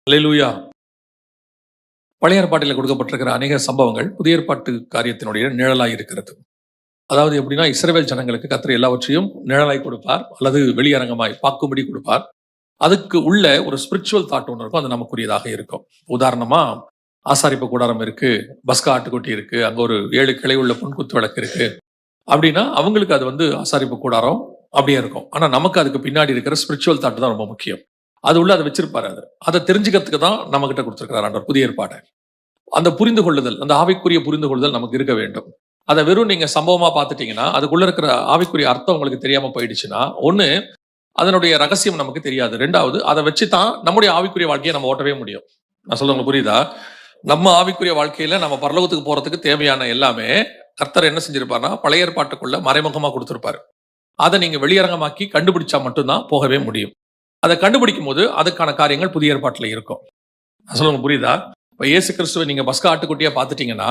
அல்லேலூயா. பழைய ஏற்பாட்டில் கொடுக்கப்பட்டிருக்கிற அநேக சம்பவங்கள் புதிய ஏற்பாட்டு காரியத்தினுடைய நிழலாய் இருக்கிறது. அதாவது எப்படின்னா, இஸ்ரவேல் ஜனங்களுக்கு கர்த்தர் எல்லாவற்றையும் நிழலாய் கொடுப்பார், அல்லது வெளியரங்கமாய் பார்க்கும்படி கொடுப்பார். அதுக்கு உள்ள ஒரு ஸ்பிரிச்சுவல் தாட் ஒன்று இருக்கும், அது நமக்குரியதாக இருக்கும். உதாரணமா, ஆசாரிப்பு கூடாரம் இருக்கு, பஸ்கா ஆட்டுக்குட்டி இருக்கு, அங்க ஒரு 7 கிளை உள்ள பொன்குத்து விளக்கு இருக்கு அப்படின்னா, அவங்களுக்கு அது ஆசாரிப்பு கூடாரம் அப்படியே இருக்கும். ஆனா நமக்கு அதுக்கு பின்னாடி இருக்கிற ஸ்பிரிச்சுவல் தாட் தான் ரொம்ப முக்கியம். அது உள்ள அதை வச்சிருப்பாரு. அதை தெரிஞ்சுக்கிறதுக்கு தான் நம்ம கிட்ட கொடுத்திருக்கிறார் ஆண்டவர் புதிய ஏற்பாடை. அந்த புரிந்து கொள்ளுதல், அந்த ஆவிக்குரிய புரிந்து கொள்ளுதல் நமக்கு இருக்க வேண்டும். அதை வெறும் நீங்க சம்பவமா பார்த்துட்டீங்கன்னா, அதுக்குள்ள இருக்கிற ஆவிக்குரிய அர்த்தம் உங்களுக்கு தெரியாம போயிடுச்சுன்னா, ஒண்ணு அதனுடைய ரகசியம் நமக்கு தெரியாது. 2வது அதை வச்சுதான் நம்முடைய ஆவிக்குரிய வாழ்க்கையை நம்ம ஓட்டவே முடியும். நான் சொல்ல உங்களுக்கு புரியுதா? நம்ம ஆவிக்குரிய வாழ்க்கையில நம்ம பரலோகத்துக்கு போறதுக்கு தேவையான எல்லாமே கர்த்தர் என்ன செஞ்சிருப்பாருன்னா, பழைய ஏற்பாட்டுக்குள்ள மறைமுகமா கொடுத்திருப்பாரு. அதை நீங்க வெளியரங்கமாக்கி கண்டுபிடிச்சா மட்டும்தான் போகவே முடியும். அதை கண்டுபிடிக்கும் போது அதுக்கான காரியங்கள் புதிய ஏற்பாட்டுல இருக்கும். நான் சொல்ல உங்களுக்கு புரியுதா? இப்ப இயேசு கிறிஸ்துவை நீங்க பஸ்கா ஆட்டுக்குட்டியா பார்த்துட்டீங்கன்னா,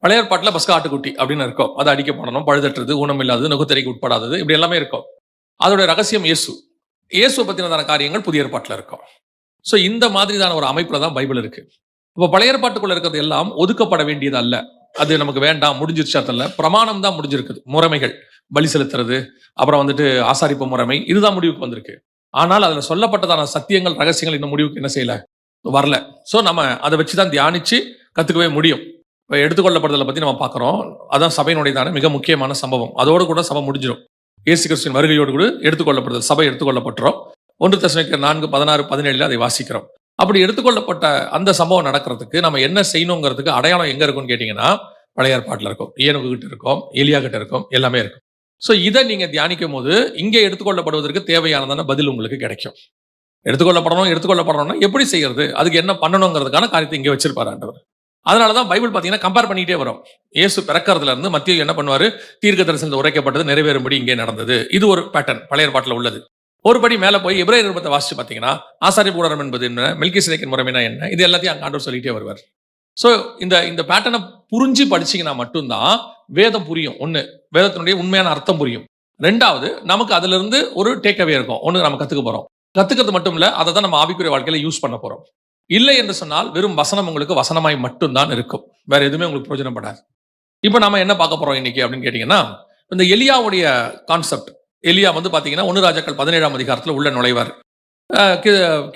பழைய ஏற்பாட்டுல பஸ்கா ஆட்டுக்குட்டி அப்படின்னு இருக்கும். அதை அடிக்கப்படணும், பழுதற்றது, ஊனமில்லாதது, நுகத்தறிக்கு உட்படாதது, இப்படி எல்லாமே இருக்கும். அதோட ரகசியம் இயேசுவை பத்தினதான காரியங்கள் புதிய ஏற்பாட்டுல இருக்கும். சோ இந்த மாதிரிதான ஒரு அமைப்புல தான் பைபிள் இருக்கு. இப்ப பழைய ஏற்பாட்டுக்குள்ள இருக்கிறது எல்லாம் ஒதுக்கப்பட வேண்டியது அல்ல. அது நமக்கு வேண்டாம், முடிஞ்சிருச்சு. அதல்ல, பிரமாணம் தான் முடிஞ்சிருக்குது. முறைமைகள், பலி செலுத்துறது, அப்புறம் ஆசாரிப்பு முறைமை, இதுதான் முடிவுக்கு வந்திருக்கு. ஆனால் அதுல சொல்லப்பட்டதான சத்தியங்கள், ரகசியங்கள் இந்த முடிவுக்கு என்ன செய்யல, வரல. சோ நம்ம அதை வச்சுதான் தியானிச்சு கத்துக்கவே முடியும். இப்ப எடுத்துக்கொள்ளப்படுதலை பத்தி நம்ம பார்க்கிறோம். அதான் சபையினுடையதான மிக முக்கியமான சம்பவம். அதோடு கூட சபை முடிஞ்சிடும். இயேசு கிறிஸ்துவின் வருகையோடு கூட எடுத்துக்கொள்ளப்படுதல், சபை எடுத்துக்கொள்ளப்பட்டுரும். 1 தெசலோனிக்கேயர் 4:16-17 அதை வாசிக்கிறோம். அப்படி எடுத்துக்கொள்ளப்பட்ட அந்த சம்பவம் நடக்கிறதுக்கு நம்ம என்ன செய்யணுங்கிறதுக்கு அடையாளம் எங்க இருக்கும்னு கேட்டீங்கன்னா, பழைய ஏற்பாட்டில் இருக்கும். ஏனோக்கு கிட்ட இருக்கும், எலியா கிட்ட இருக்கும், எல்லாமே இருக்கும். சோ இதை நீங்க தியானிக்கும் போது இங்கே எடுத்துக்கொள்ளப்படுவதற்கு தேவையானதான பதில் உங்களுக்கு கிடைக்கும். எடுத்துக்கொள்ளப்படணும்னா எப்படி செய்யறது, அதுக்கு என்ன பண்ணணுங்கிறதுக்கான காரியத்தை இங்கே வச்சிருப்பாரு ஆண்டவர். அதனாலதான் பைபிள் பாத்தீங்கன்னா கம்பேர் பண்ணிட்டே வரும். இயேசு பிறக்கிறதுல இருந்து மத்திய என்ன பண்ணுவாரு, தீர்க்க தரிசனத்தில் உரைக்கப்பட்டது நிறைவேறும்படி இங்கே நடந்தது. இது ஒரு பேட்டர்ன் பழைய ஏற்பாட்டில் உள்ளது. ஒருபடி மேல போய் எபிரேயர் நிருபத்தை வாசிச்சு பாத்தீங்கன்னா, ஆசாரிப்பு கூடாரம் என்பது என்ன, மெல்கிசேதேக்கின் முறைமைனா என்ன, இது எல்லாத்தையும் அங்க ஆண்டவர் சொல்லிட்டே வருவார். சோ இந்த பேட்டர்னை புரிஞ்சு படிச்சீங்கன்னா மட்டும்தான் வேதம் புரியும். ஒண்ணு, வேதத்தினுடைய உண்மையான அர்த்தம் புரியும். 2வது, நமக்கு அதுல இருந்து ஒரு டேக்அவே இருக்கும். ஒண்ணு, நம்ம கத்துக்க போறோம். கத்துக்கிறது மட்டும் இல்ல, அதை தான் நம்ம ஆவிக்குரிய வாழ்க்கையில யூஸ் பண்ண போறோம். இல்லை என்று சொன்னால் வெறும் வசனம் உங்களுக்கு வசனமாய் மட்டும்தான் இருக்கும். வேற எதுவுமே உங்களுக்கு பிரயோஜனப்படாது. இப்ப நாம என்ன பார்க்க போறோம் இன்னைக்கு அப்படின்னு கேட்டீங்கன்னா, இந்த எலியாவுடைய கான்செப்ட். எலியா பாத்தீங்கன்னா 1 ராஜாக்கள் 17ஆம் அதிகாரத்துல உள்ள நுழைவார்.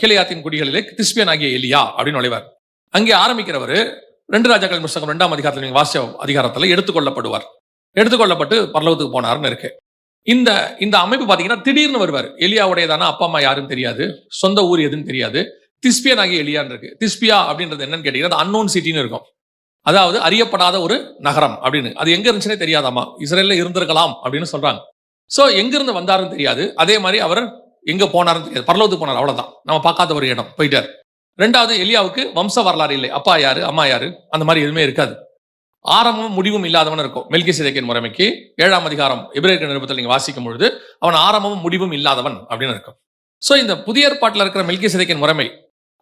கீலேயாத்தின் குடிகளிலே திஸ்பியன் ஆகிய எலியா அப்படின்னு நுழைவார். அங்கே ஆரம்பிக்கிறவர் 2 ராஜாக்கள் புத்தகம் 2ஆம் அதிகாரத்துல நீங்க வாசிச்ச அதிகாரத்துல எடுத்துக்கொள்ளப்படுவார். எடுத்துக்கொள்ளப்பட்டு பரலோகத்துக்கு போனார்னு இருக்கு. இந்த அமைப்பு பாத்தீங்கன்னா திடீர்னு வருவார். எலியாவுடையதான அப்பா அம்மா யாருன்னு தெரியாது, சொந்த ஊர் எதுன்னு தெரியாது. திஸ்பியன் ஆகிய எலியான்னு இருக்கு. திஸ்பியா அப்படின்றது என்னன்னு கேட்டீங்கன்னா, அன்னோன் சிட்டின்னு இருக்கும். அதாவது அறியப்படாத ஒரு நகரம் அப்படின்னு. அது எங்க இருந்துச்சுன்னே தெரியாதாமா. இஸ்ரேல்ல இருந்திருக்கலாம் அப்படின்னு சொல்றாங்க. சோ எங்க இருந்து வந்தாருன்னு தெரியாது. அதே மாதிரி அவர் எங்க போனாருன்னு தெரியாது. பரலோகத்துக்கு போனார், அவ்வளவுதான். நம்ம பார்க்காத ஒரு இடம் போயிட்டார். 2வது, எலியாவுக்கு வம்ச வரலாறு இல்லை. அப்பா யாரு, அம்மா யாரு, அந்த மாதிரி எதுவுமே இருக்காது. ஆரம்பமும் முடிவும் இல்லாதவன் இருக்கும். மெல்கிசேதேக்கின் முறைமைக்கு 7ஆம் அதிகாரம் எபிரேயர் நிருபத்தில் நீங்க வாசிக்கும் பொழுது அவன் ஆரம்பமும் முடிவும் இல்லாதவன் அப்படின்னு இருக்கும். சோ இந்த புதிய ஏற்பாட்டில் இருக்கிற மெல்கிசேதேக்கின் முறைமை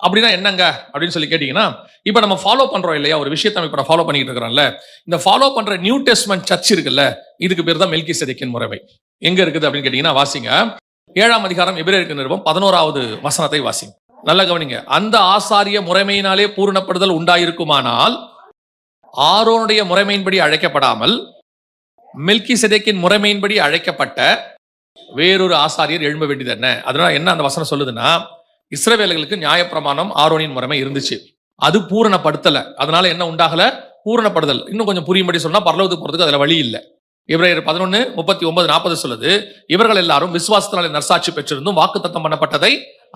அப்படின்னா என்னங்க அப்படின்னு சொல்லி கேட்டீங்கன்னா, இப்ப நம்ம ஃபாலோ பண்றோம் இல்லையா, ஒரு விஷயத்தை இப்ப ஃபாலோ பண்ணிட்டு இருக்கிறோம்ல, இந்த ஃபாலோ பண்ற நியூ டெஸ்ட்மென்ட் சர்ச் இருக்குல்ல, இதுக்கு பேர் தான் மெல்கிசேதேக்கின் முறைமை. எங்க இருக்குது அப்படின்னு கேட்டீங்கன்னா, வாசிங்க 7ஆம் அதிகாரம் எபிரேயர் நிருபம் 11வது வசனத்தை வாசிங்க. நல்லா கவனிங்க. அந்த ஆசாரிய முறைமையினாலே பூரணப்படுதல் உண்டாயிருக்குமானால் ஆரோனுடைய முறைமையின்படி அழைக்கப்படாமல் மெல்கிசேதேக்கின் முறைமையின்படி அழைக்கப்பட்ட வேறொரு ஆசாரியர் எழும்ப வேண்டியது என்ன. அதனால என்ன அந்த வசனம் சொல்லுதுன்னா, இஸ்ரவேலர்களுக்கு நியாயப்பிரமாணம் ஆரோனின் முறைமை இருந்துச்சு, அது பூரணப்படுத்தல. அதனால என்ன உண்டாகல, பூரணப்படுதல். இன்னும் கொஞ்சம் புரியும்படி சொன்னா, பரலோகத்துக்கு போறதுக்கு அதுல வழி இல்லை. எபிரேயர் 11:39-40 சொல்லுது, இவர்கள் எல்லாரும் விசுவாசத்தினாலே நற்சாட்சி பெற்றிருந்தும் வாக்குத்தத்தம் பண்ணப்பட்டதை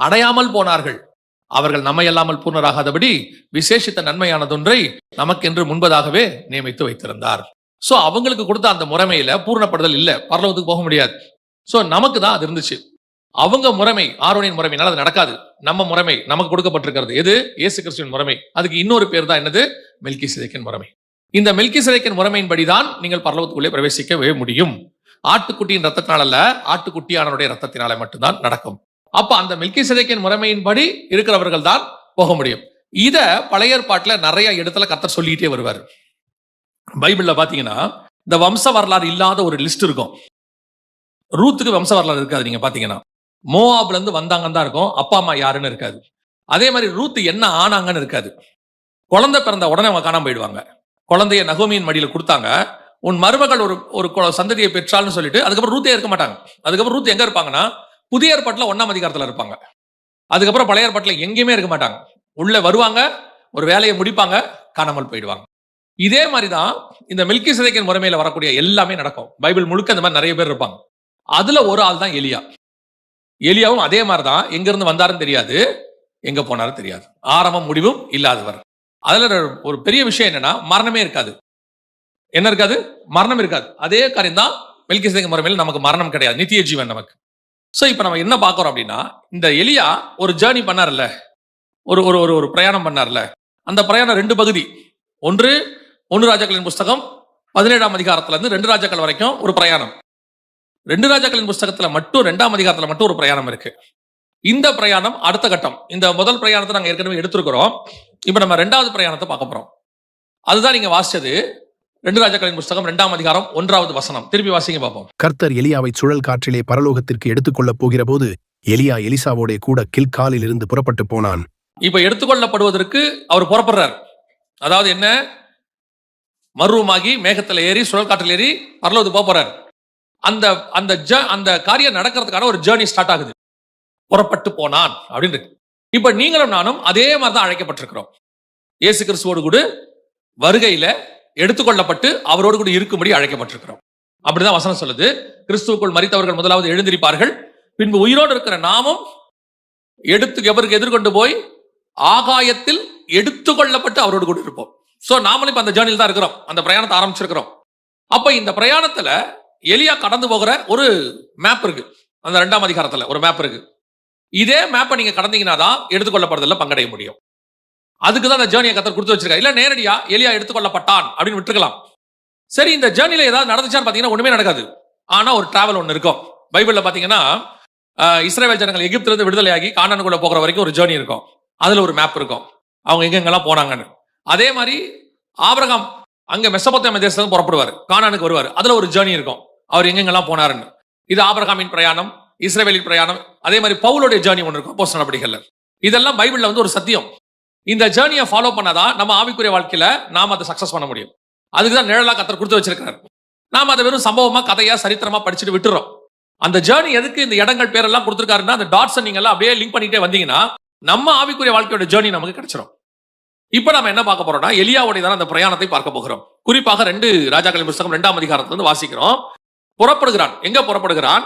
அடையாமல் போனார்கள். அவர்கள் நம்மை அல்லாமல் பூர்ணராகாதபடி விசேஷித்த நன்மையானதொன்றை நமக்கென்று முன்பதாகவே நியமித்து வைத்திருந்தார். சோ அவங்களுக்கு கொடுத்த அந்த முறைமையில பூர்ணப்படுதல் இல்ல, பரலோகத்துக்கு போக முடியாது. சோ நமக்கு தான் அது இருந்துச்சு. அவங்க முறைமை, ஆரோனின் முறைமைனால அது நடக்காது. நம்ம முறைமை நமக்கு கொடுக்கப்பட்டிருக்கிறது எது, இயேசு கிறிஸ்துவின் முறைமை. அதுக்கு இன்னொரு பேர் தான் என்னது, மெல்கிசேதேக்கின் முறைமை. இந்த மெல்கிசேதேக்கின் முறைமையின்படிதான் நீங்கள் பரலோகத்துக்குள்ளே பிரவேசிக்கவே முடியும். ஆட்டுக்குட்டியின் ரத்தத்தினால் அல்ல, ஆட்டுக்குட்டியானவருடைய ரத்தத்தினால மட்டும்தான் நடக்கும். அப்ப அந்த மெல்கிசேதேக்கின் முறைமையின்படி இருக்கிறவர்கள் தான் போக முடியும். இத பழைய ஏற்பாட்டுல நிறைய இடத்துல கர்த்தர் சொல்லிட்டே வருவார். பைபிள்ல பாத்தீங்கன்னா இந்த வம்ச வரலாறு இல்லாத ஒரு லிஸ்ட் இருக்கும். ரூத்துக்கு வம்ச வரலாறு இருக்காது. நீங்க பாத்தீங்கன்னா மோவாப்ல இருந்து வந்தாங்கன்னு தான் இருக்கும், அப்பா அம்மா யாருன்னு இருக்காது. அதே மாதிரி ரூத் என்ன ஆனாங்கன்னு இருக்காது. குழந்தை பிறந்த உடனே அவங்க காணாம போயிடுவாங்க. குழந்தைய நகோமியின் மடியில கொடுத்தாங்க, உன் மருமகள் ஒரு சந்ததியை பெற்றாள்னு சொல்லிட்டு அதுக்கப்புறம் ரூத்தே இருக்க மாட்டாங்க. அதுக்கப்புறம் ரூத் எங்க இருப்பாங்கன்னா புதிய ஏற்பாட்டுல 1ஆம் அதிகாரத்துல இருப்பாங்க. அதுக்கப்புறம் பழைய ஏற்பாட்டுல எங்கேயுமே இருக்க மாட்டாங்க. உள்ள வருவாங்க, ஒரு வேலையை முடிப்பாங்க, காணாமல் போயிடுவாங்க. இதே மாதிரிதான் இந்த மெல்கிசேதேக்கின் முறைமையில வரக்கூடிய எல்லாமே நடக்கும். பைபிள் முழுக்க இந்த மாதிரி நிறைய பேர் இருப்பாங்க. அதுல ஒரு ஆள் தான் எலியா. எலியாவும் அதே மாதிரிதான், எங்க இருந்து வந்தாருன்னு தெரியாது, எங்க போனாரும் தெரியாது, ஆரம்பம் முடிவும் இல்லாதவர். அதுல ஒரு பெரிய விஷயம் என்னன்னா மரணமே இருக்காது. என்ன இருக்காது? மரணம் இருக்காது. அதே காரியம் தான் மெல்கிசேதேக்கின் முறைமையில நமக்கு மரணம் கிடையாது, நித்திய ஜீவன் நமக்கு. சோ இப்ப நம்ம என்ன பார்க்கிறோம் அப்படின்னா, இந்த எலியா ஒரு ஜேர்னி பண்ணார்ல, ஒரு ஒரு ஒரு பிரயாணம் பண்ணார்ல, அந்த பிரயாணம் 2 பகுதி. ஒன்று 1 ராஜாக்களின் புஸ்தகம் 17ஆம் அதிகாரத்துல இருந்து 2 ராஜாக்கள் வரைக்கும் ஒரு பிரயாணம். 2 ராஜாக்களின் புஸ்தகத்துல மட்டும் 2ஆம் அதிகாரத்துல மட்டும் ஒரு பிரயாணம் இருக்கு. இந்த பிரயாணம் அடுத்த கட்டம். இந்த முதல் பிரயாணத்தை நாங்க ஏற்கனவே எடுத்திருக்கிறோம். இப்ப நம்ம 2வது பிரயாணத்தை பார்க்க போறோம். அதுதான் நீங்க வாசிச்சது 2 ராஜாக்களின் புஸ்தகம் 2ஆம் அதிகாரம் 1வது வசனம். திருப்பி வாசிங்க பார்ப்போம். கர்த்தர் எலியாவை சுழல் காற்றிலே பரலோகத்திற்கு எடுத்துக்கொள்ளப் போகிற போது எலியா எலிசாவோட கூட கில்காலில் இருந்து புறப்பட்டு போனான். இப்ப எடுத்துக்கொள்ளப்படுவதற்கு அவர் புறப்படுறார். அதாவது என்ன, மர்வமாகி மேகத்துல ஏறி சுழல் காற்றில் ஏறி பரலோகத்துக்கு போறார். அந்த காரியம் நடக்கிறதுக்கான ஒரு ஜேர்னி ஸ்டார்ட் ஆகுது. புறப்பட்டு போனான் அப்படின்னு. இப்ப நீங்களும் நானும் அதே மாதிரிதான் அழைக்கப்பட்டிருக்கிறோம். இயேசு கிறிஸ்துவோடு கூட வருகையில எடுத்துக்கொள்ளப்பட்டு அவரோடு கூட இருக்கும்படி அழைக்கப்பட்டிருக்கிறோம். அப்படிதான் வசனம் சொல்லுது. கிறிஸ்துவுக்குள் மரித்தவர்கள் முதலாவது எழுந்திருப்பார்கள், பின்பு உயிரோடு இருக்கிற நாமும் எவருக்கு எதிர்கொண்டு போய் ஆகாயத்தில் எடுத்துக்கொள்ளப்பட்டு அவரோடு கூட இருப்போம். சோ நாமளும் இப்ப அந்த ஜேர்னியில் தான் இருக்கிறோம், அந்த பிரயாணத்தை ஆரம்பிச்சிருக்கிறோம். அப்ப இந்த பிரயாணத்துல எலியா கடந்து போகிற ஒரு மேப் இருக்கு. அந்த 2ஆம் அதிகாரத்துல ஒரு மேப் இருக்கு. இதே மேப்பை நீங்க கடந்தீங்கன்னா தான் எடுத்துக்கொள்ளப்படுறதுல பங்கடைய முடியும். அதுக்குதான் அந்த ஜேர்னியை கர்த்தர் கொடுத்து வச்சிருக்காரு. இல்ல நேரடியா எலியா எடுத்துக்கொள்ளப்பட்டான் அப்படின்னு விட்டுருக்கலாம். சரி, இந்த ஜேர்னில ஏதாவது நடந்துச்சான்னு பாத்தீங்கன்னா ஒண்ணுமே நடக்காது. ஆனா ஒரு டிராவல் ஒண்ணு இருக்கும். பைபிள்ல பாத்தீங்கன்னா இஸ்ரவேல் ஜனங்கள் எகிப்துல இருந்து விடுதலையாகி கானானுக்குள்ள போகிற வரைக்கும் ஒரு ஜேர்னி இருக்கும். அதுல ஒரு மேப் இருக்கும், அவங்க எங்கெங்கெல்லாம் போனாங்கன்னு. அதே மாதிரி ஆபிரகாம் அங்க மெசொப்பொத்தாமியா தேசத்துல புறப்படுவார், கானானுக்கு வருவார். அதுல ஒரு ஜேர்னி இருக்கும், அவர் எங்கெங்கெல்லாம் போனாருன்னு. இது ஆபிரகாமின் பிரயாணம், இஸ்ரவேலின் பிரயாணம். அதே மாதிரி பவுலுடைய ஜேர்னி ஒன்று இருக்கும் அப்போஸ்தலர் நடவடிக்கைகள்ல. இதெல்லாம் பைபிள்ல ஒரு சத்தியம். இந்த ஜேர்னியை ஃபாலோ பண்ணாதான் நம்ம ஆவிக்குரிய வாழ்க்கையில நாம அதை சக்சஸ் பண்ண முடியும். அதுக்குதான் நிழலா கர்த்தர் கொடுத்து வச்சிருக்காரு. நாம அதை வெறும் சம்பவமா, கதையா, சரித்திரமா படிச்சுட்டு விட்டுறோம். அந்த ஜேர்னி எதுக்கு இந்த இடங்கள் பேரெல்லாம் கொடுத்திருக்காருன்னா, அந்த டாட்ஸ் நீங்க எல்லாம் அப்படியே லிங்க் பண்ணிட்டே வந்தீங்கன்னா நம்ம ஆவிக்குரிய வாழ்க்கையோட ஜேர்னி நமக்கு கிடைச்சிடும். இப்ப நம்ம என்ன பார்க்க போறோம்னா, எலியாவுடைய தான் அந்த பிரயாணத்தை பார்க்க போகிறோம். குறிப்பாக 2 ராஜாக்களின் புஸ்தகம் 2ஆம் அதிகாரத்திலிருந்து வாசிக்கிறோம். புறப்படுகிறான். எங்க புறப்படுகிறான்?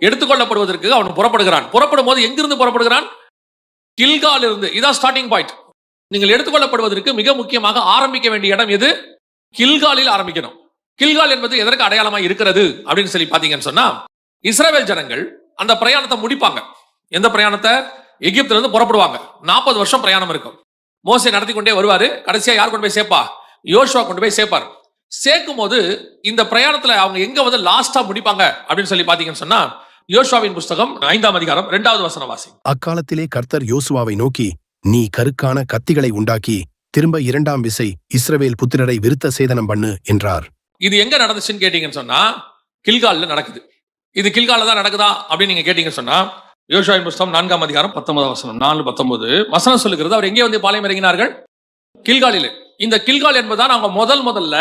எடுத்துக்கொள்ளப்படுவதற்கு அவன் புறப்படுகிறான். புறப்படும் போது எங்கிருந்து புறப்படுகிறான்? கில்கால் இருந்து. இதான் ஸ்டார்டிங் பாயிண்ட். நீங்கள் எடுத்துக்கொள்ளப்படுவதற்கு மிக முக்கியமாக ஆரம்பிக்க வேண்டிய இடம் எது? கில்காலில் ஆரம்பிக்கணும். கில்கால் என்பது எதற்கு அடையாளமா இருக்கிறது அப்படின்னு சொல்லி பாத்தீங்கன்னு சொன்னா, இஸ்ரவேல் ஜனங்கள் அந்த பிரயாணத்தை முடிப்பாங்க. எந்த பிரயாணத்தை? எகிப்துல இருந்து புறப்படுவாங்க. 40 வருஷம் பிரயாணம் இருக்கும். மோசே நடத்தி கொண்டே வருவாரு. கடைசியா யார் கொண்டு போய் சேர்ப்பா? யோசுவா கொண்டு போய் சேர்ப்பார். சேர்க்கும் போது இந்த பிரயாணத்துல அவங்க எங்க வந்து லாஸ்டா முடிப்பாங்க அப்படின்னு சொல்லி பாத்தீங்கன்னு சொன்னா, யோசுவாவின் புஸ்தகம் 5ஆம் அதிகாரம் 2வது வசனம் வாசி. அக்காலத்திலே கர்த்தர் யோசுவாவை நோக்கி, நீ கருக்கான கத்திகளை உண்டாக்கி திரும்ப 2ஆம் விசை இஸ்ரவேல் புத்திரரை விருத்த சேதனம் பண்ணு என்றார். இது எங்க நடந்துச்சுன்னு கேட்டீங்கன்னு சொன்னா, கில்கால்ல நடக்குது. இது கில்கால்ல தான் நடக்குதா அப்படின்னு நீங்க கேட்டீங்கன்னு சொன்னா, யோசுவாவின் புஸ்தகம் 4ஆம் அதிகாரம் 19 வசனம் 4:19 வசனம் சொல்லுகிறது, அவர் எங்கே வந்து பாளையம் இறங்கினார்கள்? கில்காலில். இந்த கில்கால் என்பதுதான் அவங்க முதல்ல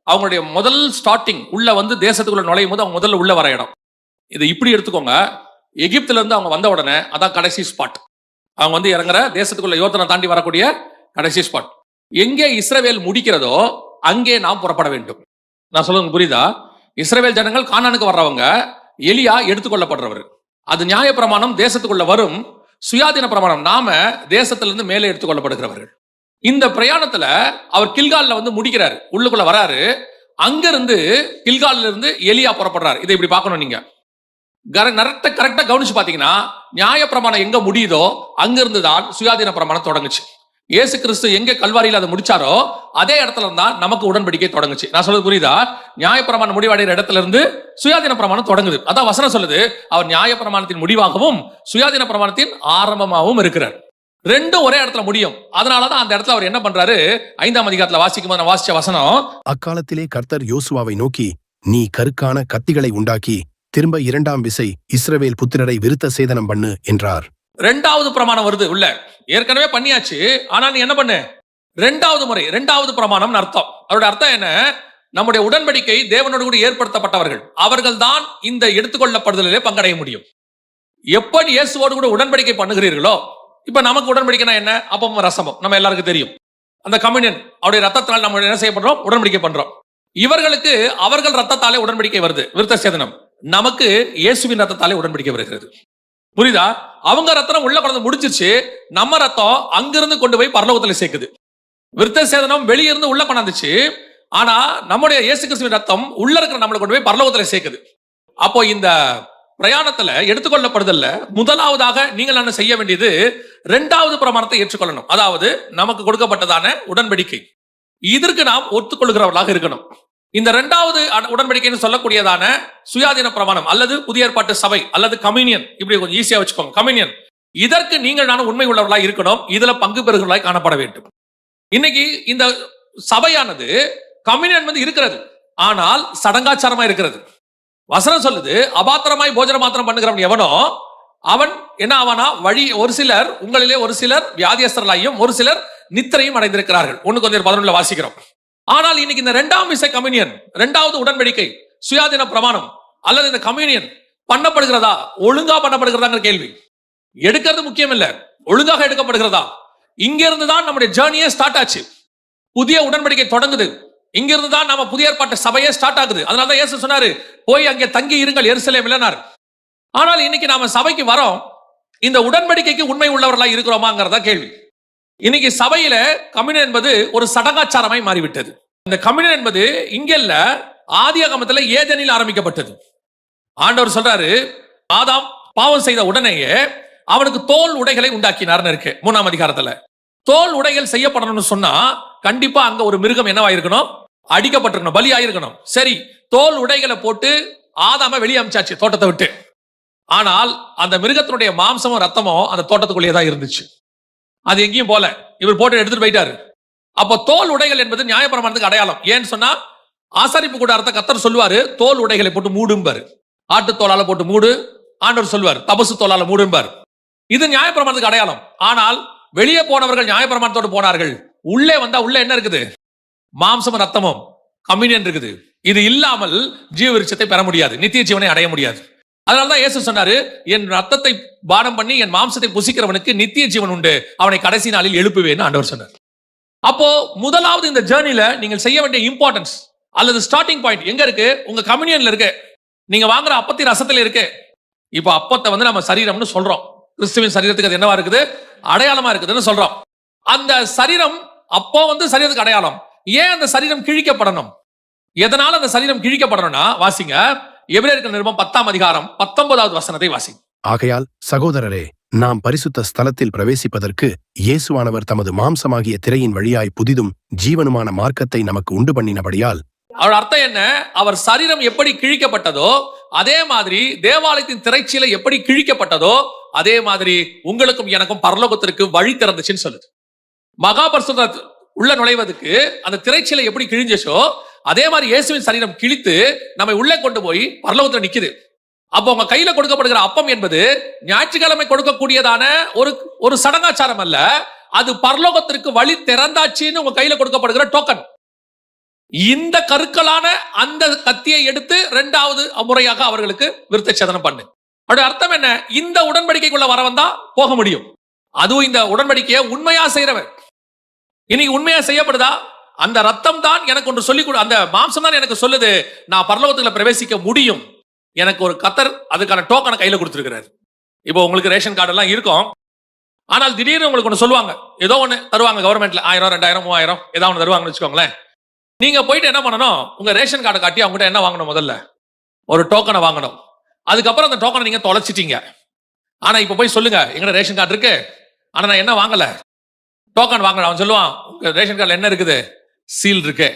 அவங்களுடைய முதல் ஸ்டார்டிங். உள்ள வந்து தேசத்துக்குள்ள நுழையும் போது அவங்க முதல்ல உள்ள வர இடம். இதை இப்படி எடுத்துக்கோங்க. எகிப்துல இருந்து அவங்க வந்த உடனே அதான் கடைசி ஸ்பாட். அவங்க வந்து இறங்குற தேசத்துக்குள்ள யோர்தானை தாண்டி வரக்கூடிய கடைசி ஸ்பாட். எங்கே இஸ்ரவேல் முடிக்கிறதோ அங்கே நாம் புறப்பட வேண்டும். நான் சொல்லுங்க, புரியுதா? இஸ்ரவேல் ஜனங்கள் கானானுக்கு வர்றவங்க, எலியா எடுத்துக்கொள்ளப்படுறவர். அது நியாயப்பிரமாணம் தேசத்துக்குள்ள வரும், சுயாதீன பிரமாணம் நாம தேசத்திலிருந்து மேலே எடுத்துக்கொள்ளப்படுகிறவர்கள். இந்த பிரயாணத்துல அவர் கில்கால்ல வந்து முடிக்கிறார், உள்ளுக்குள்ள வராரு. அங்கிருந்து கில்கால்ல இருந்து எலியா புறப்படுறாரு. இதை இப்படி பார்க்கணும் நீங்க. கரெக்டா கவனிச்சு பாத்தீங்கன்னா, நியாயப்பிரமாணம் எங்க முடியுதோ அங்கிருந்து தான் சுயாதீன பிரமாணம் தொடங்குச்சு. இயேசு கிறிஸ்து எங்க கல்வாரியில் அதை முடிச்சாரோ அதே இடத்துல தான் நமக்கு உடன்படிக்கை தொடங்குச்சு. நான் சொல்றது புரியுதா? நியாயப்பிரமாணம் முடிவடைகிற இடத்துல இருந்து சுயாதீன பிரமாணம் தொடங்குது. அதான் வசனம் சொல்லுது, அவர் நியாயப்பிரமாணத்தின் முடிவாகவும் சுயாதீன பிரமாணத்தின் ஆரம்பமாகவும் இருக்கிறார். ரெண்டும் ஒரே இடத்துல முடியும். அதனாலதான் அந்த இடத்துல அவர் என்ன பண்றாரு? 5ஆம் அதிகாரத்துல வாசிக்கும் போது வாசிச்ச வசனம், அக்காலத்திலே கர்த்தர் யோசுவாவை நோக்கி, நீ கருக்கான கத்திகளை உண்டாக்கி திரும்ப 2ஆம் விசை இஸ்ரவேல் புத்திரரை விருத்த சேதனம் பண்ணு என்றார். ரெண்டாவது பிரமாணம் வருது உள்ள. ஏற்கனவே பண்ணியாச்சு, ஆனா நீ என்ன பண்ணு, ரெண்டாவது முறை, ரெண்டாவது பிரமாணம் அர்த்தம். அவருடைய அர்த்தம் என்ன? நம்முடைய உடன்படிக்கை தேவனோடு கூட ஏற்படுத்தப்பட்டவர்கள், அவர்கள் தான் இந்த எடுத்துக்கொள்ளப்படுதலிலே பங்கடைய முடியும். எப்படி இயேசுவோடு கூட உடன்படிக்கை பண்ணுகிறீர்களோ, இப்ப நமக்கு உடன்படிக்கைனா என்ன? அப்பமும் ரசமும் நம்ம எல்லாருக்கும் தெரியும். அந்த கம்யூனியன், அவருடைய ரத்தத்தால் நம்ம என்ன செய்யப்படுறோம்? உடன்படிக்கை பண்றோம். இவர்களுக்கு அவர்கள் ரத்தத்தாலே உடன்படிக்கை வருது, விருத்த சேதனம். நமக்கு இயேசுவின் ரத்தத்தாலே உடன்படிக்கை வருகிறது. புரியுதா? அவங்க ரத்தம் உள்ள கொண்டு முடிச்சிருச்சு, நம்ம ரத்தம் அங்கிருந்து கொண்டு போய் பரலோகத்துல சேர்க்குது. விருத்த சேதனம் வெளியிருந்து உள்ள கொண்டாந்துச்சு, ஆனா நம்முடைய இயேசு கிறிஸ்துவின் ரத்தம் உள்ள இருக்கிற நம்மளை கொண்டு போய் பரலோகத்துல சேர்க்குது. அப்போ இந்த பிரயாணத்துல எடுத்துக்கொள்ளப்படுதல்ல முதலாவதாக நீங்கள் என்ன செய்ய வேண்டியது? இரண்டாவது பிரமாணத்தை ஏற்றுக்கொள்ளணும். அதாவது நமக்கு கொடுக்கப்பட்டதான உடன்படிக்கை, இதற்கு நாம் ஒத்துக்கொள்கிறவர்களாக இருக்கணும். இந்த இரண்டாவது உடன்படிக்கைன்னு சொல்லக்கூடியதான சுயாதீன பிரமாணம் அல்லது புதிய ஏற்பாட்டு சபை அல்லது கம்யூனியன், இப்படி கொஞ்சம் ஈஸியா வச்சுக்கோங்க, கம்யூனியன். இதற்கு நீங்கள் நான் உண்மை உள்ளவர்களாக இருக்கணும், இதுல பங்கு பெறுகிறவர்களாக காணப்பட வேண்டும். இன்னைக்கு இந்த சபையானது கம்யூனியன் இருக்கிறது, ஆனால் சடங்காச்சாரமா இருக்கிறது. வசனம் சொல்லுது, அபாத்திரமாய் போஜன மாத்திரம் பண்ணுகிறவன் எவனோ அவன் என்ன ஆவானா? வழி ஒரு சிலர் உங்களிலே ஒரு சிலர் வியாதியஸ்தர்களாயும் ஒரு சிலர் நித்திரையும் அடைந்திருக்கிறார்கள். 1 வாசிக்கிறோம். ஆனால் இன்னைக்கு இந்த இரண்டாம் விசை கம்யூனியன், இரண்டாவது உடன்படிக்கை, சுயாதீன பிரமாணம் அல்லது இந்த கம்யூனியன் பண்ணப்படுகிறதா, ஒழுங்கா பண்ணப்படுகிறதாங்கிற கேள்வி. எடுக்கிறது முக்கியம் இல்ல, ஒழுங்காக எடுக்கப்படுகிறதா? இங்க இருந்து தான் நம்முடைய ஜேர்னியே ஸ்டார்ட் ஆச்சு. புதிய உடன்படிக்கை தொடங்குது, இங்கிருந்து தான் நம்ம புதிய ஏற்பாட்டு சபையே ஸ்டார்ட் ஆகுது. அதனாலதான் இயேசு சொன்னாரு, போய் அங்கே தங்கி இருங்கள் எருசலேமில் இல்லைனார். ஆனால் இன்னைக்கு நாம சபைக்கு வரோம், இந்த உடன்படிக்கைக்கு உண்மை உள்ளவர்களா இருக்கிறோமாங்கிறதா கேள்வி. இன்னைக்கு சபையில கம்யூனியன் என்பது ஒரு சடங்காச்சாரமாய் மாறிவிட்டது. இந்த கம்யூனியன் என்பது இங்க இல்ல, ஆதியாகமத்துல ஏதேனில் ஆரம்பிக்கப்பட்டது. ஆண்டவர் சொல்றாரு, ஆதாம் பாவம் செய்த உடனேயே அவனுக்கு தோல் உடைகளை உண்டாக்கினார்னு இருக்கு 3ஆம் அதிகாரத்துல. தோல் உடைகள் செய்யப்படணும்னு சொன்னா கண்டிப்பா அங்க ஒரு மிருகம் என்னவாயிருக்கணும்? அடிக்கப்பட்டிருக்கணும், பலியாயிருக்கணும். சரி, தோல் உடைகளை போட்டு ஆதாம வெளியே அமிச்சாச்சு தோட்டத்தை விட்டு. ஆனால் அந்த மிருகத்தினுடைய மாம்சமும் ரத்தமும் அந்த தோட்டத்துக்குள்ளேயே தான் இருந்துச்சு, அது எங்கேயும் போல. இவர் போட்டு எடுத்துட்டு போயிட்டாரு. அப்போ தோல் உடைகள் என்பது நியாயப்பிரமாணத்துக்கு அடையாளம். ஏன்னு சொன்னா ஆசாரிப்பு கூடாரத்தை கர்த்தர் சொல்லுவாரு, தோல் உடைகளை போட்டு மூடும்பாரு. ஆட்டு தோலால போட்டு மூடு, ஆண்டவர் சொல்வார் தபசு தோலால மூடும்பார். இது நியாயப்பிரமாணத்துக்கு அடையாளம். ஆனால் வெளியே போனவர்கள் நியாயப்பிரமாணத்தோடு போனார்கள், உள்ளே வந்தா உள்ள என்ன இருக்குது? மாம்சமும் ரத்தமும், கம்யூனியன் இருக்குது. இது இல்லாமல் ஜீவ விருட்சத்தை பெற முடியாது, நித்திய ஜீவனை அடைய முடியாது. அதனாலதான் இயேசு சொன்னாரு, என் ரத்தத்தை பானம் பண்ணி என் மாம்சத்தை புசிக்கிறவனுக்கு நித்திய ஜீவன் உண்டு, அவனை கடைசி நாளில் எழுப்புவேன்னு ஆண்டவர் சொன்னார். அப்போ முதலாவது இந்த ஜேர்னில நீங்கள் செய்ய வேண்டிய இம்பார்ட்டன்ஸ் அல்லது ஸ்டார்டிங் பாயிண்ட் எங்க இருக்கு? உங்க கம்யூனியன்ல இருக்கு, நீங்க வாங்குற அப்பத்தி ரசத்துல இருக்கு. இப்போ அப்பத்தை நம்ம சரீரம்னு சொல்றோம், கிறிஸ்துவின் சரீரத்துக்கு அது என்னவா இருக்குது? அடையாளமா இருக்குதுன்னு சொல்றோம். அந்த சரீரம் அப்போ சரீரத்துக்கு அடையாளம். ஏன் அந்த சரீரம் கிழிக்கப்படணும்? எதனால அந்த சரீரம் கிழிக்கப்படணும்னா, வாசிங்க எபிரேயருக்கு நிருபம் 10ஆம் அதிகாரம் 19வது வசனத்தை வாசிங்க. ஆகையால் சகோதரரே, நாம் பரிசுத்த ஸ்தலத்தில் பிரவேசிப்பதற்கு இயேசுவானவர் தமது மாம்சமாகிய திரையின் வழியாய் புதிதும் ஜீவனுமான மார்க்கத்தை நமக்கு உண்டு பண்ணினபடியால். அவர் அர்த்தம் என்ன? அவர் சரீரம் எப்படி கிழிக்கப்பட்டதோ அதே மாதிரி தேவாலயத்தின் திரைச்சீலை எப்படி கிழிக்கப்பட்டதோ அதே மாதிரி உங்களுக்கும் எனக்கும் பரலோகத்திற்கு வழி திறந்துச்சுன்னு சொல்லுது. மகா பரிசுத்த உள்ள நுழைவதற்கு அந்த திரைச்சீலை எப்படி கிழிஞ்சோ அதே மாதிரி இயேசுவின் சரீரம் கிழித்து நம்மை உள்ளே கொண்டு போய் பரலோகத்துல நிக்குது. அப்போ உங்க கையில கொடுக்கப்படுகிற அப்பம் என்பது ஞாயிற்றுக்கிழமை கொடுக்கக்கூடியதான ஒரு சடங்காச்சாரம் அல்ல, அது பரலோகத்திற்கு வழி திறந்தாச்சுன்னு உங்க கையில கொடுக்கப்படுகிற டோக்கன். இந்த கருக்களான அந்த கத்தியை எடுத்து இரண்டாவது முறையாக அவர்களுக்கு விருத்த சேதனம் பண்ணு. அதோட அர்த்தம் என்ன? இந்த உடன்படிக்கைக்குள்ள வர வந்தா போக முடியும். அதுவும் இந்த உடன்படிக்கையை உண்மையா செய்யறவன். இன்னைக்கு உண்மையா செய்யப்படுதா? அந்த ரத்தம் தான் எனக்கு ஒன்று சொல்லிக் கொடு, அந்த மாம்சம் தான் எனக்கு சொல்லுது நான் பரலோகத்துல பிரவேசிக்க முடியும். எனக்கு ஒரு கத்தர் அதுக்கான டோக்கனை கையில கொடுத்திருக்கிறார். இப்போ உங்களுக்கு ரேஷன் கார்டு எல்லாம் இருக்கும், ஆனால் திடீர்னு உங்களுக்கு ஒன்று சொல்லுவாங்க, ஏதோ ஒன்று தருவாங்க கவர்மெண்ட்ல, 1000, 2000, 3000 ஏதாவது ஒன்று தருவாங்கன்னு வச்சுக்கோங்களேன். நீங்க போயிட்டு என்ன பண்ணணும்? உங்க ரேஷன் கார்டை காட்டி அவங்ககிட்ட என்ன வாங்கணும்? முதல்ல ஒரு டோக்கனை வாங்கணும். அதுக்கப்புறம் அந்த டோக்கனை நீங்க தொலைச்சிட்டீங்க. ஆனா இப்ப போய் சொல்லுங்க, எங்கட ரேஷன் கார்டு இருக்கு, ஆனா நான் என்ன வாங்கல, டோக்கன் வாங்கல. அவன் சொல்லுவான், உங்க ரேஷன் கார்டுல என்ன இருக்குது? சீல் இருக்கு.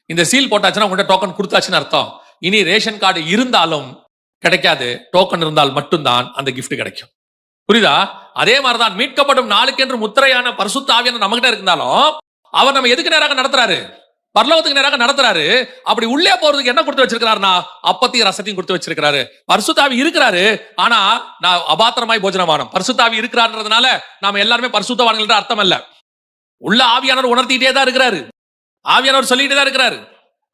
இந்த சீல் போட்டாச்சுன்னா உங்கள்கிட்ட டோக்கன் கொடுத்தாச்சுன்னு அர்த்தம். இனி ரேஷன் கார்டு இருந்தாலும் கிடைக்காது, டோக்கன் இருந்தால் மட்டும்தான் அந்த கிஃப்ட் கிடைக்கும். புரியுதா? அதே மாதிரிதான் மீட்கப்படும் நாளுக்கென்று முத்திரையான பரிசுத்த ஆவியான நம்மகிட்ட இருந்தாலும் அவர் நம்ம எதுக்கு நேராக நடத்துறாரு? பரலோகத்துக்கு நேராக நடத்துறாரு. அப்படி உள்ளே போறதுக்கு என்ன கொடுத்து வச்சிருக்காருன்னா அப்பத்தையும் ரசத்தையும் கொடுத்து வச்சிருக்காரு. பரிசுத்த ஆவி இருக்கிறாரு. ஆனா நான் அபாத்திரமாய் போஜனமானோம். பரிசுத்த ஆவி இருக்கிறார்ன்றதுனால நாம எல்லாருமே பரிசுத்தவான்கள் அர்த்தம் அல்ல. உள்ள ஆவியானவர் உணர்த்திட்டே தான் இருக்கிறாரு. ஆவியானவர் சொல்லிட்டே தான் இருக்கிறாரு.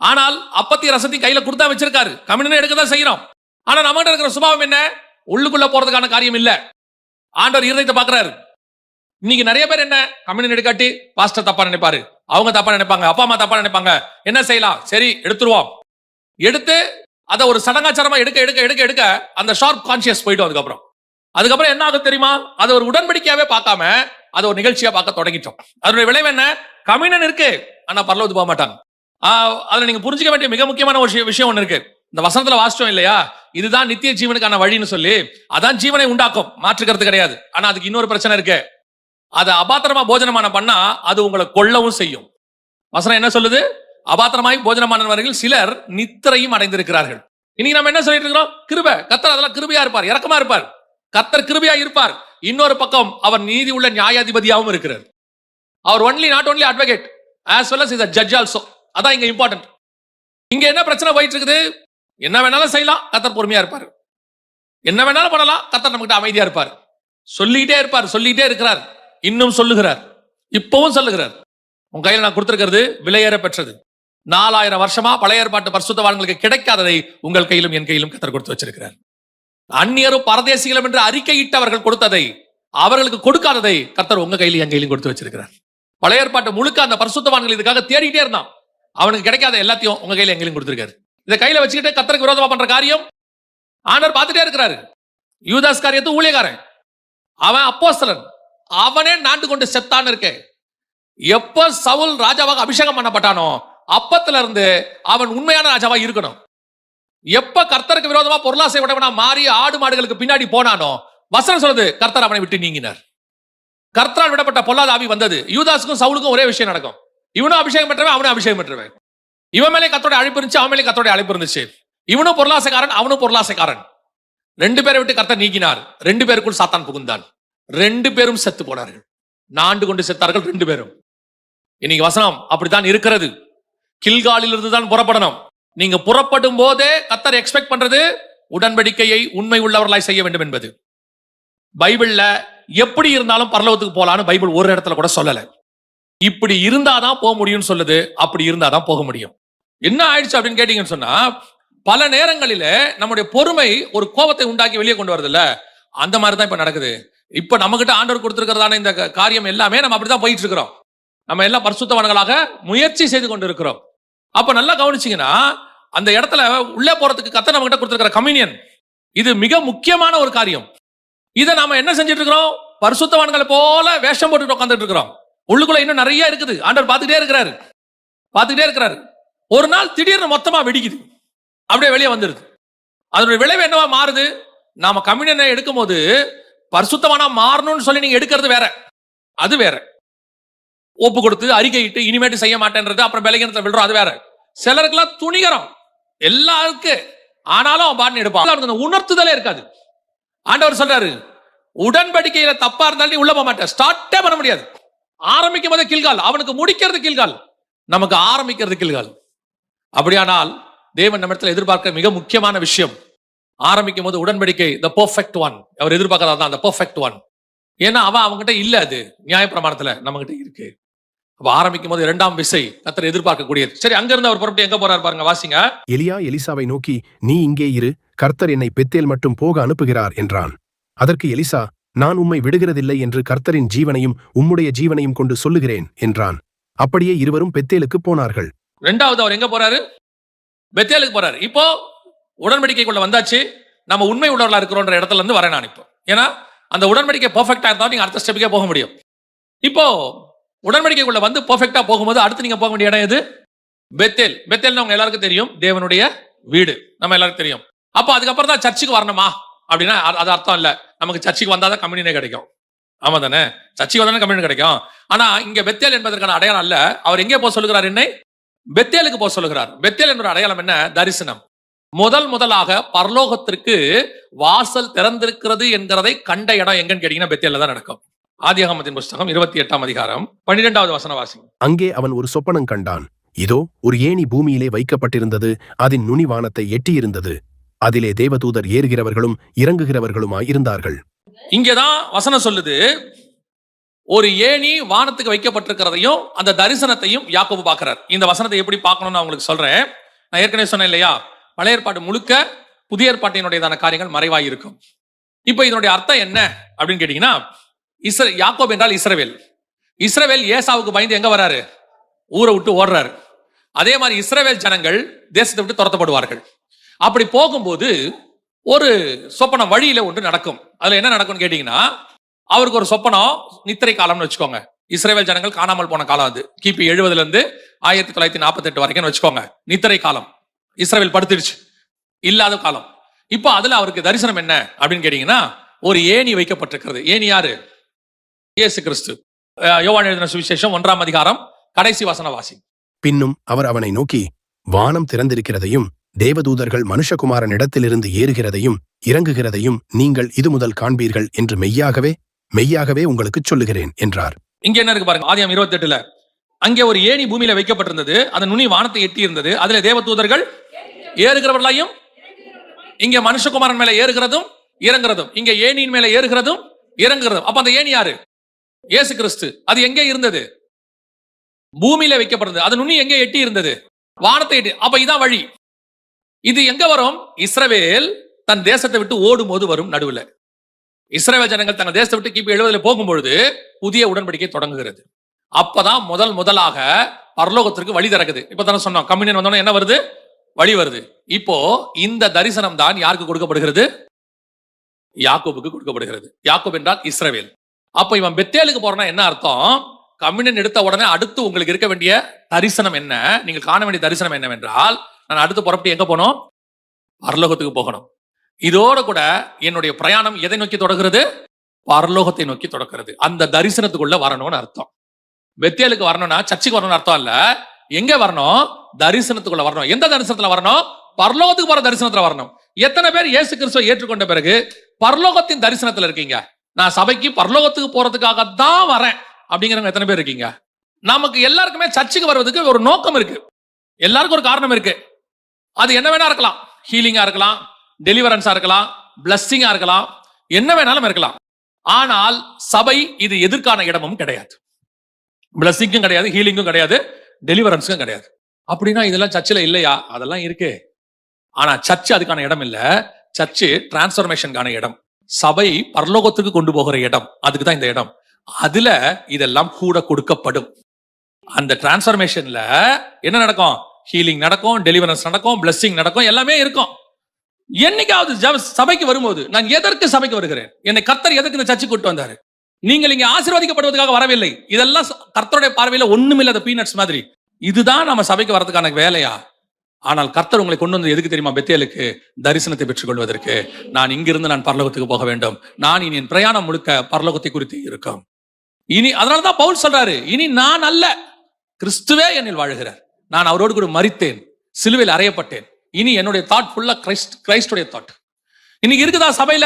ஆனால் அப்பத்தையும் ரசத்தையும் கையில கொடுத்தா வச்சிருக்காரு. கம்யூனியன் எடுக்க தான் செய்யறோம். ஆனா நம்மகிட்ட இருக்கிற சுபாவம் என்ன? உள்ளுக்குள்ள போறதுக்கான காரியம் இல்ல. ஆண்டவர் இருதயத்தை பாக்குறாரு. இன்னைக்கு நிறைய பேர் என்ன கம்யூனியன் எடுக்காட்டி பாஸ்டர் தப்பா நினைப்பாரு, அவங்க தப்பா நினைப்பாங்க, அப்பா அம்மா தப்பா நினைப்பாங்க. என்ன செய்யலாம்? சரி எடுத்துருவோம். எடுத்து அதை ஒரு சடங்காச்சாரமா எடுக்க எடுக்க எடுக்க எடுக்க அந்த ஷார்ப் கான்சியஸ் போயிடும். அதுக்கப்புறம் என்ன ஆகுது தெரியுமா? அதை ஒரு உடன்படிக்கையாவே பார்க்காம அதை ஒரு நிகழ்ச்சியா பார்க்க தொடங்கிட்டோம். அதனுடைய விளைவு என்ன? கம்யூனியன் இருக்கு, ஆனா பரலோகத்துக்கு போக மாட்டாங்க. அதுல நீங்க புரிஞ்சுக்க வேண்டிய மிக முக்கியமான ஒரு விஷயம் ஒண்ணு இருக்கு. இந்த வசனத்துல வாசிச்சோம் இல்லையா, இதுதான் நித்திய ஜீவனுக்கான வழின்னு சொல்லி. அதான் ஜீவனை உண்டாக்கும், மாற்றுக்கிறது கிடையாது. ஆனா அதுக்கு இன்னொரு பிரச்சனை இருக்கு. அதை அபாத்திரமா போஜனமான பண்ணா அது உங்களை கொல்லவும் செய்யும். வசனம் என்ன சொல்லுது? அபாத்திரமாய் போஜனமானவர்கள் சிலர் நித்திரையும் அடைந்திருக்கிறார்கள். இன்னைக்கு நம்ம என்ன சொல்லிட்டு இருக்கிறோம்? கிருபை. கர்த்தர் அதெல்லாம் கிருபையா இருப்பார், இரக்கமா இருப்பார். கர்த்தர் கிருபையா இருப்பார். இன்னொரு பக்கம் அவர் நீதி உள்ள நியாயாதிபதியாகவும் இருக்கிறார். அவர் not only advocate as well as is a judge also. அதான் இங்க இம்பார்ட்டன்ட். இங்க என்ன பிரச்சனை போயிட்டு இருக்குது? என்ன வேணாலும் செய்யலாம், கர்த்தர் பொறுமையா இருப்பார். என்ன வேணாலும் பண்ணலாம், கர்த்தர் நம்மகிட்ட அமைதியா இருப்பார். சொல்லிட்டே இருப்பார், சொல்லிட்டே இருக்கிறார். இன்னும் சொல்லுகிறார், இப்பவும் சொல்லுகிறார். உங்க கையில நான் கொடுத்திருக்கிறது விலையேற பெற்றது. 4000 வருஷமா பழைய ஏற்பாட்டு பரிசுத்தவான்களுக்கு கிடைக்காததை உங்கள் கையிலும் என் கையிலும் கர்த்தர் கொடுத்து வச்சிருக்கிறார். அந்நியரும் பரதேசிகளும் என்று அறிக்கையிட்டவர்கள் கொடுத்ததை, அவர்களுக்கு கொடுக்காததை கர்த்தர் உங்க கையிலும் என் கையிலும் கொடுத்து வச்சிருக்கிறார். பழைய ஏற்பாட்டு முழுக்க அந்த பரிசுத்தவான்கள் இதுக்காக தேடிட்டே இருந்தான். அவனுக்கு கிடைக்காத எல்லாத்தையும் உங்க கையில எங்களையும் கொடுத்திருக்காரு. இதை கையில வச்சுக்கிட்டு கர்த்தருக்கு விரோதமா பண்ற காரியம் ஆண்டவர் பார்த்துட்டே இருக்கிறாரு. யூதாஸ் காரியத்து ஊழியக்காரன், அவன் அப்போஸ்தலன், அவனே நாண்டு கொண்டு செத்தான்னு இருக்க. எப்ப சவுல் ராஜாவாக அபிஷேகம் பண்ணப்பட்டானோ அப்பத்துல இருந்து அவன் உண்மையான ராஜாவா இருக்கணும். எப்ப கர்த்தருக்கு விரோதமா பொருளாசை உடையவனா மாறி ஆடு மாடுகளுக்கு பின்னாடி போனானோ வசனம் சொல்லுது கர்த்தர் அவனை விட்டு நீங்கினார். கர்த்தரால் விடப்பட்ட பொல்லாத ஆவி வந்தது. யூதாஸுக்கும் சவுலுக்கும் ஒரே விஷயம் நடக்கும். இவனும் அபிஷேகம் பெற்றவன், அவனும் அபிஷேகம் பெற்றவன். இவன் மேலே கர்த்தருடைய அழைப்பு இருந்துச்சு, அவன் மேலே கர்த்தருடைய அழைப்பு இருந்துச்சு. இவனும் பொருளாசைக்காரன், அவனும் பொருளாசைக்காரன். 2 பேரை விட்டு கர்த்தர் நீக்கினார். 2 பேருக்குள் சாத்தான் புகுந்தான். 2 பேரும் செத்து போனார்கள். நாண்டு கொண்டு செத்தார்கள் 2 பேரும். இன்னைக்கு வசனம் அப்படித்தான் இருக்கிறது. கில்காலில் இருந்து தான் புறப்படணும். நீங்க புறப்படும் போதே கர்த்தர் எக்ஸ்பெக்ட் பண்றது உடன்படிக்கையை உண்மை உள்ளவர்களாய் செய்ய வேண்டும் என்பது. பைபிள்ல எப்படி இருந்தாலும் பரலோகத்துக்கு போலான்னு பைபிள் ஒரு இடத்துல கூட சொல்லல. இப்படி இருந்தாதான் போக முடியும்னு சொல்லுது. அப்படி இருந்தாதான் போக முடியும். என்ன ஆயிடுச்சு அப்படின்னு கேட்டீங்கன்னு சொன்னா, பல நேரங்களில நம்முடைய பொறுமை ஒரு கோபத்தை உண்டாக்கி வெளியே கொண்டு வருது இல்ல, அந்த மாதிரி தான் இப்ப நடக்குது. இப்ப நம்ம கிட்ட ஆண்டவர் கொடுத்திருக்கிறதான இந்த காரியம் எல்லாமே நம்ம அப்படிதான் போயிட்டு இருக்கிறோம். நம்ம எல்லாம் பரிசுத்தவான்களாக முயற்சி செய்து கொண்டு இருக்கிறோம். அப்ப நல்லா கவனிச்சீங்கன்னா, அந்த இடத்துல உள்ளே போறதுக்கு கர்த்தர் நம்ம கிட்ட கொடுத்திருக்கிற கம்யூனியன், இது மிக முக்கியமான ஒரு காரியம். இதை நாம என்ன செஞ்சிட்டு இருக்கிறோம்? பரிசுத்தவான்களை போல வேஷம் போட்டு உட்கார்ந்துட்டு இருக்கிறோம். உள்ளுக்குள்ள இன்னும் நிறைய இருக்குது. ஆண்டவர் பார்த்துக்கிட்டே இருக்கிறாரு. ஒரு நாள் திடீர்னு மொத்தமா வெடிக்குது, அப்படியே வெளியே வந்துருது. அதனுடைய விளைவு என்னவா மாறுது? நாம கம்யூனியனை எடுக்கும் போது பரிசுத்தவானா மாறணும்னு சொல்லி நீங்க எடுக்கிறது வேற, அது வேற. ஒப்பு கொடுத்து அறிக்கையிட்டு இனிமேட்டு செய்ய மாட்டேன்றது, அப்புறம் பலகீனத்துல விழுறோம், அது வேற. சிலருக்குலாம் துணிகரம் எல்லாருக்கு, ஆனாலும் அவன் பாட்டு எடுப்பான். உணர்த்துதலே இருக்காது. ஆண்டவர் சொல்றாரு, உடன்படிக்கையில தப்பா இருந்தாலும் நீ உள்ள போக மாட்டேன். ஸ்டார்ட்டே பண்ண முடியாது. ஆரம்பிக்கும் போதே கில்கால். அவனுக்கு முடிக்கிறது கில்கால், நமக்கு ஆரம்பிக்கிறது கில்கால். அப்படியானால் தேவன் நம்ம இடத்துல எதிர்பார்க்க மிக முக்கியமான விஷயம், ஆரம்பிக்கும் போது உடன்படிக்கை the perfect one. Our எதிர்பார்க்கறதான் the perfect one. ஏன்னா அவன் அவங்ககிட்ட இல்ல, அது நியாயப்பிரமாணத்துல நம்ம கிட்ட இருக்கு. அப்ப ஆரம்பிக்கும் போது 2ஆம் விசை கர்த்தர் எதிர்பார்க்கக்கூடியது. சரி, அங்க இருந்து அவர் புறப்பட்டு எங்க போறாரு பாருங்க, வாசிங்க. எலியா எலிசாவை நோக்கி, நீ இங்கே இரு, கர்த்தர் என்னை பெத்தேல் மட்டும் போக அனுப்புகிறார் என்றான். அதற்கு எலிசா, நான் உம்மை விடுகிறதில்லை என்று கர்த்தரின் ஜீவனையும் உம்முடைய ஜீவனையும் கொண்டு சொல்லுகிறேன் என்றான். அப்படியே இருவரும் பெத்தேலுக்கு போனார்கள். 2வது அவர் எங்க போறாரு? பெத்தேலுக்கு போறாரு. இப்போ உடன்படிக்கைக்குள்ள வந்தாச்சு. நம்ம உண்மை உள்ளவர்களா இருக்கிறோன்ற இடத்துல இருந்து வரேன் நான் இப்போ. ஏன்னா அந்த உடன்படிக்கை பெர்ஃபெக்ட்டா இருந்தா நீங்க அடுத்த ஸ்டெப்புக்கே போக முடியும். இப்போ உடன்படிக்கைக்குள்ள வந்து பெர்ஃபெக்ட்டா போகும்போது அடுத்து நீங்க போக வேண்டிய இடம் எது? பெத்தேல். பெத்தேல்னா அவங்க எல்லாருக்கும் தெரியும், தேவனுடைய வீடு, நம்ம எல்லாருக்கும் தெரியும். அப்போ அதுக்கப்புறம் தான் சர்ச்சுக்கு வரணுமா அப்படின்னா அது அர்த்தம் இல்ல. நமக்கு சர்ச்சுக்கு வந்தாதான் கம்யூனியனே கிடைக்கும். ஆமா தானே? சர்ச்சுக்கு வந்தாலும் கம்யூனியன் கிடைக்கும். ஆனா இங்க பெத்தேல் என்பதற்கான அடையாளம் அல்ல. அவர் எங்கே போக சொல்லுகிறார்? என்னை பெத்தேலுக்கு போக சொல்லுகிறார். பெத்தேல் என்ற அடையாளம் என்ன? தரிசனம். முதலாக பரலோகத்திற்கு வாசல் திறந்திருக்கிறது என்கிறதை கண்ட இடம் எங்கன்னு கேட்டீங்கன்னா பெத்தேல்ல தான் நடக்கும். ஆதியாகமத்தின் புஸ்தகம் 28ஆம் அதிகாரம் 12வது வசனம் வாசிங்க. அங்கே அவன் ஒரு சொப்பனம் கண்டான். இதோ ஒரு ஏணி பூமியிலே வைக்கப்பட்டிருந்தது, அதன் நுனி வானத்தை எட்டியிருந்தது. அதிலே தேவதூதர் ஏறுகிறவர்களும் இறங்குகிறவர்களுமாய் இருந்தார்கள். இங்கேதான் வசனம் சொல்லுது, ஒரு ஏணி வானத்துக்கு வைக்கப்பட்டிருக்கிறதையும் அந்த தரிசனத்தையும் யாக்கோபு பார்க்கிறார். இந்த வசனத்தை எப்படி பார்க்கணும்னு நான் உங்களுக்கு சொல்றேன். நான் ஏற்கனவே சொன்னேன் இல்லையா, பழைய ஏற்பாடு முழுக்க புதிய ஏற்பாட்டினுடையதான காரியங்கள் மறைவாய் இருக்கும். இப்ப இதனுடைய அர்த்தம் என்ன அப்படின்னு கேட்டீங்கன்னா, யாக்கோபு என்றால் இஸ்ரவேல். இஸ்ரவேல் ஏசாவுக்கு பயந்து எங்க வராரு? ஊரை விட்டு ஓடுறாரு. அதே மாதிரி இஸ்ரவேல் ஜனங்கள் தேசத்தை விட்டு துரத்தப்படுவார்கள். அப்படி போகும்போது ஒரு சொப்பனம் வழியில ஒன்று நடக்கும். அதுல என்ன நடக்கும்னு கேட்டீங்கன்னா, அவருக்கு ஒரு சொப்பனம், நித்திரை காலம்னு வச்சுக்கோங்க. இஸ்ரவேல் ஜனங்கள் காணாமல் போன காலம் அது. கிபி 70 இருந்து 1948 வரைக்கும் வச்சுக்கோங்க. நித்திரை காலம், இஸ்ரவேல் படுத்துடுச்சு, இல்லாத காலம். இப்போ அதுல அவருக்கு தரிசனம் என்ன அப்படின்னு கேட்டீங்கன்னா, ஒரு ஏணி வைக்கப்பட்டிருக்கிறது. ஏணி யாரு? இயேசு கிறிஸ்து. யோவான் எழுதின சுவிசேஷம் 1ஆம் அதிகாரம் கடைசி வசன வாசி. பின்னும் அவர் அவனை நோக்கி, வானம் திறந்திருக்கிறதையும் தேவதூதர்கள் மனுஷகுமாரனிடத்திலிருந்து ஏறுகிறதையும் இறங்குகிறதையும் நீங்கள் இது முதல் காண்பீர்கள் என்று மெய்யாகவே உங்களுக்கு சொல்லுகிறேன் என்றார். இங்க என்ன இருக்கு பாருங்க, ஆதியாகமம் 28ல அங்கே ஒரு ஏணி பூமியில வைக்கப்பட்டிருந்தது, அதன் நுனி வானத்தை எட்டி இருந்தது. அதுல தேவதூதர்கள் ஏறுகிறவர்களையும், இங்க மனுஷகுமாரன் மேல ஏறுகிறதும் இறங்குறதும், இங்க ஏணியின் மேல ஏறுகிறதும் இறங்குறதும். அப்ப அந்த ஏணி யாரு? இயேசு கிறிஸ்து. அது எங்கே இருந்தது? பூமியில வைக்கப்பட்டது. அது நுனி எங்கே எட்டி இருந்தது? வானத்தை எட்டி. அப்ப இதான் வழி. இது எங்க வரும்? இஸ்ரவேல் தன் தேசத்தை விட்டு ஓடும் போது வரும். நடுவுல இஸ்ரவேல் ஜனங்கள் தங்கள் தேசத்தை விட்டு கிபி 70 போகும்பொழுது புதிய உடன்படிக்கை தொடங்குகிறது. அப்பதான் முதலாக பரலோகத்திற்கு வழி திறக்குது. இப்ப தானே சொன்னோம், கம்யூனியன் வந்தோன்னா என்ன வருது? வழி வருது. இப்போ இந்த தரிசனம் தான் யாருக்கு கொடுக்கப்படுகிறது? யாக்கோபுக்கு கொடுக்கப்படுகிறது. யாக்கோபு என்றால் இஸ்ரவேல். அப்ப இவன் பெத்தேலுக்கு போறனா என்ன அர்த்தம்? கம்யூனியன் எடுத்த உடனே அடுத்து உங்களுக்கு இருக்க வேண்டிய தரிசனம் என்ன, நீங்கள் காண வேண்டிய தரிசனம் என்னவென்றால், நான் அடுத்து புறப்பட்டு எங்க போனோம்? பரலோகத்துக்கு போகணும். இதோட கூட என்னுடைய பிரயாணம் எதை நோக்கி தொடங்குறது? பரலோகத்தை நோக்கி தொடங்குறது. அந்த தரிசனத்துக்குள்ள வரணும்னு அர்த்தம். பெத்தேலுக்கு வரணும்னா சர்ச்சுக்கு வரணும்னு அர்த்தம் இல்ல. எங்க வரணும்? தரிசனத்துக்குள்ள வரணும். எந்த தரிசனத்துல வரணும்? பரலோகத்துக்கு போற தரிசனத்துல வரணும். எத்தனை பேர் இயேசு கிறிஸ்துவை ஏற்றுக்கொண்ட பிறகு பரலோகத்தின் தரிசனத்துல இருக்கீங்க? நான் சபைக்கு பரலோகத்துக்கு போறதுக்காக தான் வரேன் அப்படிங்கிறவங்க எத்தனை பேர் இருக்கீங்க? நமக்கு எல்லாருக்குமே சர்ச்சுக்கு வருவதுக்கு ஒரு நோக்கம் இருக்கு. எல்லாருக்கும் ஒரு காரணம் இருக்கு. அது என்ன வேணா இருக்கலாம். ஹீலிங்கா இருக்கலாம், டெலிவரன்ஸா இருக்கலாம், பிளஸ்ஸிங்கா இருக்கலாம், என்ன வேணாலும் இருக்கலாம். ஆனால் சபை இது எதற்கான இடமும் கிடையாது. பிளஸ்ஸிங்கும் கிடையாது, ஹீலிங்கும் கிடையாது, டெலிவரன்ஸும் கிடையாது. அப்படின்னா இதெல்லாம் சர்ச்சில் இல்லையா? அதெல்லாம் இருக்கு. ஆனா சர்ச் அதுக்கான இடம் இல்ல. சர்ச் டிரான்ஸ்பர்மேஷனுக்கான இடம். சபை பரலோகத்துக்கு கொண்டு போகிற இடம். அதுக்கு தான் இந்த இடம். அதுல இதெல்லாம் கூட கொடுக்கப்படும். அந்த டிரான்ஸ்பர்மேஷன்ல என்ன நடக்கும்? ஹீலிங் நடக்கும், டெலிவரன்ஸ் நடக்கும், பிளஸ்ஸிங் நடக்கும், எல்லாமே இருக்கும். என்னைக்காவது சபைக்கு வரும்போது நான் எதற்கு சபைக்கு வருகிறேன்? என்னை கர்த்தர் எதற்கு இந்த சர்ச்சுக்கு கூட்டு வந்தாரு? நீங்கள் இங்க ஆசீர்வதிக்கப்படுவதற்காக வரவில்லை. இதெல்லாம் கர்த்தருடைய பார்வையில ஒண்ணுமில்லாத பீனட்ஸ் மாதிரி. இதுதான் நம்ம சபைக்கு வரதுக்கான வேலையா? ஆனால் கர்த்தர் உங்களை கொண்டு வந்து எதுக்கு தெரியுமா? பெத்தேலுக்கு தரிசனத்தை பெற்றுக் கொள்வதற்கு. நான் இங்கிருந்து நான் பரலோகத்துக்கு போக வேண்டும். நான் இனி என் பிரயாணம் முழுக்க பரலோகத்தை குறித்து இருக்கும். இனி அதனாலதான் பவுல் சொல்றாரு, இனி நான் அல்ல, கிறிஸ்துவே என்னில் வாழுகிறார். நான் அவரோடு கூட மரித்தேன், சிலுவையில் அறையப்பட்டேன். இனி என்னுடைய தாட் ஃபுல்லா கிரைஸ்டுடைய தாட். இன்னைக்கு இருக்குதா சபையில?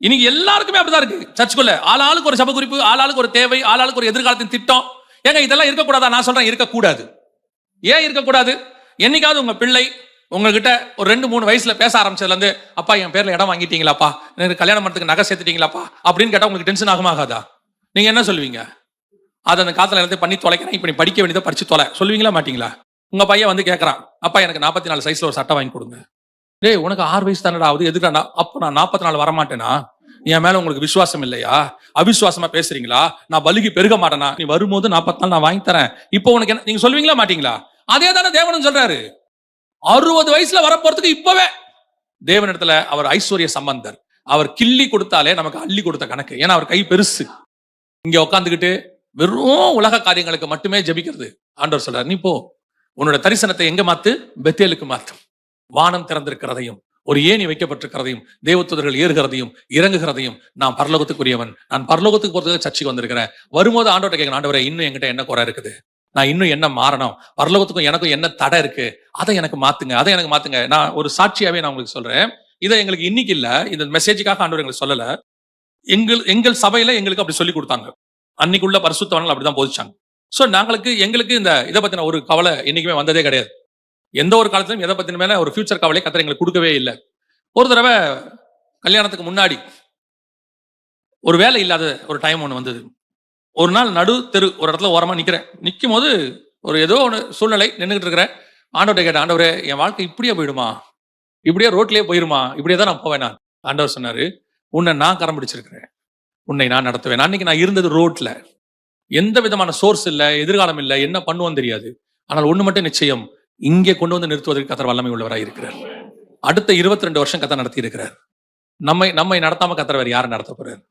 இன்னைக்கு எல்லாருக்குமே அப்படிதான் இருக்கு. சர்ச்சுக்குள்ள ஆளாளுக்கு ஒரு சபை குறிப்பு, ஆளாளுக்கு ஒரு தேவை, ஆளாளுக்கு ஒரு எதிர்காலத்தின் திட்டம். ஏங்க இதெல்லாம் இருக்கக்கூடாதா? நான் சொல்றேன் இருக்கக்கூடாது. ஏன் இருக்கக்கூடாது? என்னைக்காவது உங்க பிள்ளை உங்ககிட்ட ஒரு 2-3 வயசுல பேச ஆரம்பிச்சதுல இருந்து, அப்பா என் பேர்ல இடம் வாங்கிட்டீங்களாப்பா, எனக்கு கல்யாணம் பண்ணதுக்கு நகை சேர்த்துட்டீங்களாப்பா அப்படின்னு கேட்டா உங்களுக்கு டென்ஷன் ஆகுமாகாதா? நீங்க என்ன சொல்லுவீங்க? அதை அந்த காலத்துல எல்லாத்தையும் பண்ணி தொலைக்கிறேன், இப்ப நீ படிக்க வேண்டியதை படிச்சு தொலை சொல்லுவீங்களா மாட்டீங்களா? உங்க பையன் வந்து கேட்கறான், அப்பா எனக்கு 44 சைஸ்ல ஒரு சட்டை வாங்கி கொடுங்க. டேய் உனக்கு 6 வயசு தானடா ஆகுது, எதுக்காண்டா? அப்ப நான் 44 வரமாட்டேனா? என் மேல உங்களுக்கு விசுவாசம் இல்லையா? அவிசுவாசமா பேசுறீங்களா? நான் பலுகி பெருக மாட்டேனா? நீ வரும்போது 44 நான் வாங்கி தரேன். இப்போ உனக்கு என்ன? நீங்க சொல்லுவீங்களா மாட்டீங்களா? அதே தானே தேவனும் சொல்றாரு. 60 வயசுல வரப்போறதுக்கு இப்பவே தேவனிடத்துல அவர் ஐஸ்வர்ய சம்பந்தர். அவர் கிள்ளி கொடுத்தாலே நமக்கு அள்ளி கொடுத்த கணக்கு. ஏன்னா அவர் கை பெருசு. இங்க உட்காந்துக்கிட்டு வெறும் உலக காரியங்களுக்கு மட்டுமே ஜெபிக்கிறது. ஆண்டவர் சொல்றாரு, நீ போ, உன்னோட தரிசனத்தை எங்க மாத்து? பெத்தேலுக்கு மாத்து. வானம் திறந்திருக்கிறதையும், ஒரு ஏணி வைக்கப்பட்டிருக்கிறதையும், தேவதூதர்கள் ஏறுகிறதையும் இறங்குகிறதையும், நான் பரலோகத்துக்குரியவன், நான் பரலோகத்துக்கு போறதுக்கு சர்ச்சைக்கு வந்திருக்கிறேன். வரும்போது ஆண்டவர்கிட்ட கேட்கணும், ஆண்டவரே இன்னும் என்கிட்ட என்ன குறை இருக்குது? நான் இன்னும் என்ன மாறணும்? பரலோகத்துக்கும் எனக்கும் என்ன தடை இருக்கு? அதை எனக்கு மாத்துங்க, அதை எனக்கு மாத்துங்க. நான் ஒரு சாட்சியாவே நான் உங்களுக்கு சொல்றேன். இதை எங்களுக்கு இன்னைக்கு இல்ல, இந்த மெசேஜுக்காக ஆண்டவர் எங்களுக்கு சொல்லல. எங்கள் சபையில எங்களுக்கு அப்படி சொல்லி கொடுத்தாங்க. அன்னைக்குள்ள பரிசுத்தவான்கள் அப்படிதான் போதிச்சாங்க. சோ எங்களுக்கு இதை பத்தின ஒரு கவலை என்னைக்குமே வந்ததே கிடையாது. எந்த ஒரு காலத்திலும் எதை பத்தின மேல ஒரு ஃபியூச்சர் கவலை கர்த்தர் எங்களுக்கு கொடுக்கவே இல்லை. ஒரு தடவை கல்யாணத்துக்கு முன்னாடி ஒரு வேலை இல்லாத ஒரு டைம் ஒன்று வந்தது. ஒரு நாள் நடு தெரு ஒரு இடத்துல ஓரமா நிற்கும் போது ஒரு ஏதோ ஒன்று சூழ்நிலை நின்றுகிட்டு இருக்கிறேன். ஆண்டவர்கிட்ட கேட்டேன், ஆண்டவரே என் வாழ்க்கை இப்படியே போயிடுமா, இப்படியே ரோட்லயே போயிருமா, இப்படியே தான் நான் போவேன். ஆண்டவர் சொன்னாரு, உன்னை நான் கரம் பிடிச்சிருக்கிறேன், உன்னை நான் நடத்துவேன். அன்னைக்கு நான் இருந்தது ரோட்ல, எந்த விதமான சோர்ஸ் இல்லை, எதிர்காலம் இல்லை, என்ன பண்ணுவோம் தெரியாது. ஆனால் ஒண்ணு மட்டும் நிச்சயம், இங்கே கொண்டு வந்து நிறுத்துவதற்கு கர்த்தர் வல்லமை உள்ளவராக இருக்கிறார். அடுத்த 22 வருஷம் கர்த்தர் நடத்தி இருக்கிறார். நம்மை நடத்தாம கர்த்தர் வேற யாரை நடத்த போறாரு?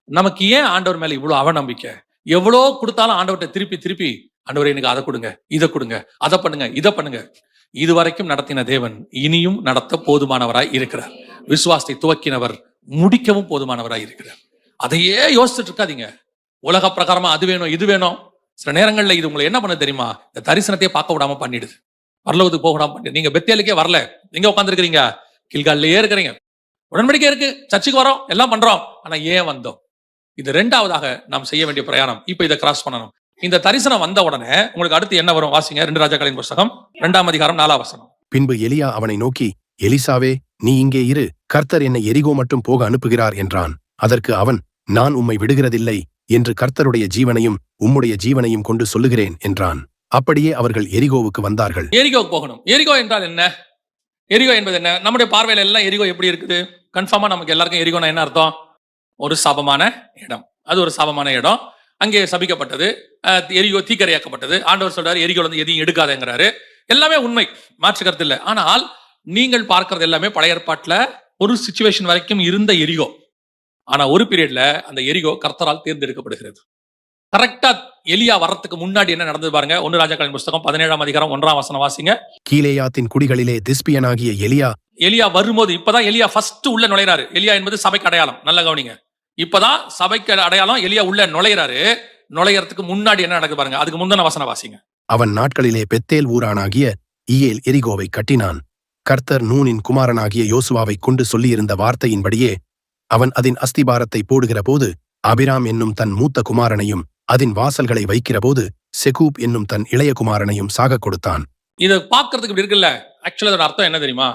நமக்கு ஏன் ஆண்டவர் மேல இவ்வளவு அவநம்பிக்கை? எவ்வளோ கொடுத்தாலும் ஆண்டவர்கிட்ட திருப்பி ஆண்டவரே எனக்கு அதை கொடுங்க, இதை கொடுங்க, அதை பண்ணுங்க, இதை பண்ணுங்க. இதுவரைக்கும் நடத்தின தேவன் இனியும் நடத்த போதுமானவராய் இருக்கிறார். விசுவாசத்தை துவக்கினவர் முடிக்கவும் போதுமானவராய் இருக்கிறார். அதையே யோசிச்சுட்டு இருக்காதீங்க. உலக பிரகாரமா அது வேணும் இது வேணும். சில நேரங்கள்ல இது உங்களை என்ன பண்ண தெரியுமா, இந்த தரிசனத்தையே பார்க்க விடாம பண்ணிடுது, பரலோகத்துக்கு போக விடாம பண்ணிடுது. நீங்க பெத்தேலுக்கே வரல, எங்க உட்காந்துருக்கிறீங்க? கில்காலிலேயே இருக்கிறீங்க. உடன்படிக்கை இருக்கு, சர்ச்சுக்கு வரோம், எல்லாம் பண்றோம், ஆனா ஏன் வந்தோம்? இது ரெண்டாவதாக நாம் செய்ய வேண்டிய பிரயாணம். இப்ப இதை கிராஸ் பண்ணணும். இந்த தரிசனம் வந்த உடனே உங்களுக்கு அடுத்து என்ன வரும்? வாசிங்க 2 ராஜாக்களின் புஸ்தகம் 2ஆம் அதிகாரம் 4ஆம் வசனம். பின்பு எலியா அவனை நோக்கி, எலிசாவே, நீ இங்கே இரு, கர்த்தர் என்னை எரிகோ மட்டும் போக அனுப்புகிறார் என்றான். அதற்கு அவன், நான் உம்மை விடுகிறதில்லை என்று கர்த்தருடைய ஜீவனையும் உம்முடைய ஜீவனையும் கொண்டு சொல்லுகிறேன் என்றான். அப்படியே அவர்கள் எரிகோவுக்கு வந்தார்கள். எரிகோவுக்கு போகணும். எரிகோ என்றால் என்ன? எரிகோ என்பது என்ன? நம்முடைய பார்வையில எல்லாம் எரிகோ எப்படி இருக்குது? கன்ஃபார்மா நமக்கு எல்லாருக்கும் எரிகோனா என்ன அர்த்தம்? ஒரு சாபமான இடம். அது ஒரு சாபமான இடம். அங்கே சபிக்கப்பட்டது, எரிகோ தீக்கரையாக்கப்பட்டது. ஆண்டவர் சொல்றாரு, எரிகோல வந்து எதையும் எடுக்காதேங்கிறாரு. எல்லாமே உண்மை, மாற்று கருத்து இல்லை. ஆனால் நீங்கள் பார்க்கறது எல்லாமே பழைய ஏற்பாட்டுல ஒரு சிச்சுவேஷன் வரைக்கும் இருந்த எரிகோ. ஆனா ஒரு பீரியட்ல அந்த எரிகோ கர்த்தரால் தேர்ந்தெடுக்கப்படுகிறது. கரெக்டா எலியா வரத்துக்கு முன்னாடி என்ன நடந்தது பாருங்க. 1 ராஜாக்களின் புஸ்தகம் 17ஆம் அதிகாரம் 1ஆம் வசனம் வாசிங்க. கீலேயாத்தின் குடிகளிலே திஸ்பியனாகிய எலியா வரும்போது, இப்பதான் எலியா ஃபர்ஸ்ட் உள்ள நுழைறாரு. எலியா என்பது சபைக்கு அடையாளம், நல்ல கவனிங்க. இப்பதான் சபைக்கு அடையாளம். எலியா உள்ள நுழைறாரு. நுழையறதுக்கு முன்னாடி என்ன நடக்குது பாருங்க. அதுக்கு முந்தின வசனம் வாசிங்க. அவன் நாட்களிலே பெத்தேல் ஊரானாகிய இயேல் எரிகோவை கட்டினான். கர்த்தர் நூனின் குமாரனாகிய யோசுவாவை கொண்டு சொல்லியிருந்த வார்த்தையின்படியே அவன் அதன் அஸ்திபாரத்தை போடுகிற போது அபிராம் என்னும் தன் மூத்த குமாரனையும் அதன் வாசல்களை வைக்கிற போது செகூப் என்னும் தன் இளைய குமாரனையும் சாக கொடுத்தான். இதை பார்க்கறதுக்கு இப்படி இருக்குல்ல. ஆக்சுவலா அதோட அர்த்தம் என்ன தெரியுமா?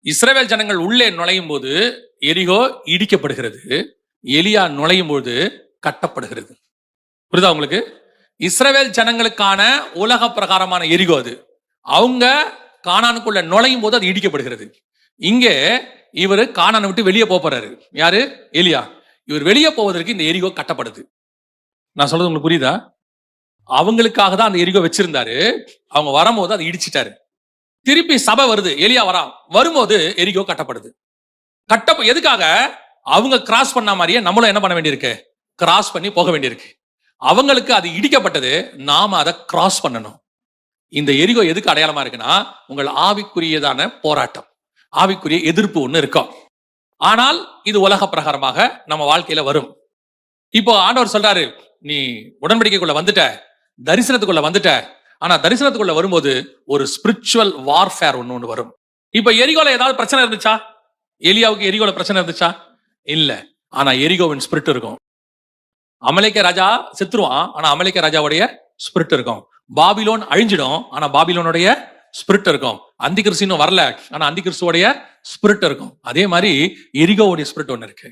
இஸ்ரவேல் ஜனங்கள் உள்ளே நுழையும் போது எரிகோ இடிக்கப்படுகிறது, எலியா நுழையும் போது கட்டப்படுகிறது. புரியுதா உங்களுக்கு? இஸ்ரவேல் ஜனங்களுக்கான உலக பிரகாரமான எரிகோ அது. அவங்க கானானுக்குள்ள நுழையும் போது அது இடிக்கப்படுகிறது. இங்கே இவர் கானானை விட்டு வெளியே போறாரு. யாரு? எலியா. இவர் வெளியே போவதற்கு இந்த எரிகோ கட்டப்படுது. நான் சொல்றது உங்களுக்கு புரியுதா? அவங்களுக்காக தான் அந்த எரிகோ வச்சிருந்தாரு. அவங்க வரும்போது அதை இடிச்சிட்டாரு. திருப்பி சபை வருது, எலியா வரும்போது எரிகோ கட்டப்படுது. எதுக்காக? அவங்க கிராஸ் பண்ண மாதிரியே நம்மளும் என்ன பண்ண வேண்டியிருக்கு? கிராஸ் பண்ணி போக வேண்டியிருக்கு. அவங்களுக்கு அது இடிக்கப்பட்டது, நாம அதை கிராஸ் பண்ணணும். இந்த எரிகோ எதுக்கு அடையாளமா இருக்குன்னா, உங்கள் ஆவிக்குரியதான போராட்டம், ஆவிக்குரிய எதிர்ப்பு ஒண்ணு இருக்கும். ஆனால் இது உலக பிரகாரமாக நம்ம வாழ்க்கையில வரும். இப்போ ஆண்டவர் சொல்றாரு, நீ உடன்படிக்கைக்குள்ள வந்துட்ட, தரிசனத்துக்குள்ள வந்துட்ட. ஆனா தரிசனத்துக்குள்ள வரும்போது ஒரு ஸ்பிரிச்சுவல் வார்ஃபேர் ஒண்ணு வரும். இப்ப எரிகோல ஏதாவது பிரச்சனை இருந்துச்சா? எலியாவுக்கு எரிகோல பிரச்சனை இருந்துச்சா? இல்ல. ஆனா எரிகோவின் ஸ்பிரிட் இருக்கும். அமலேக்க ராஜா செத்துருவான், ஆனா அமலேக்க ராஜாவுடைய ஸ்பிரிட் இருக்கும். பாபிலோன் அழிஞ்சிடும், ஆனா பாபிலோனுடைய ஸ்பிரிட் இருக்கும். அந்தி கிறிஸ்து வரல, ஆனா அந்தி கிறிஸ்துவோடைய ஸ்பிரிட் இருக்கும். அதே மாதிரி எரிகோவுடைய ஸ்பிரிட் ஒண்ணு இருக்கு.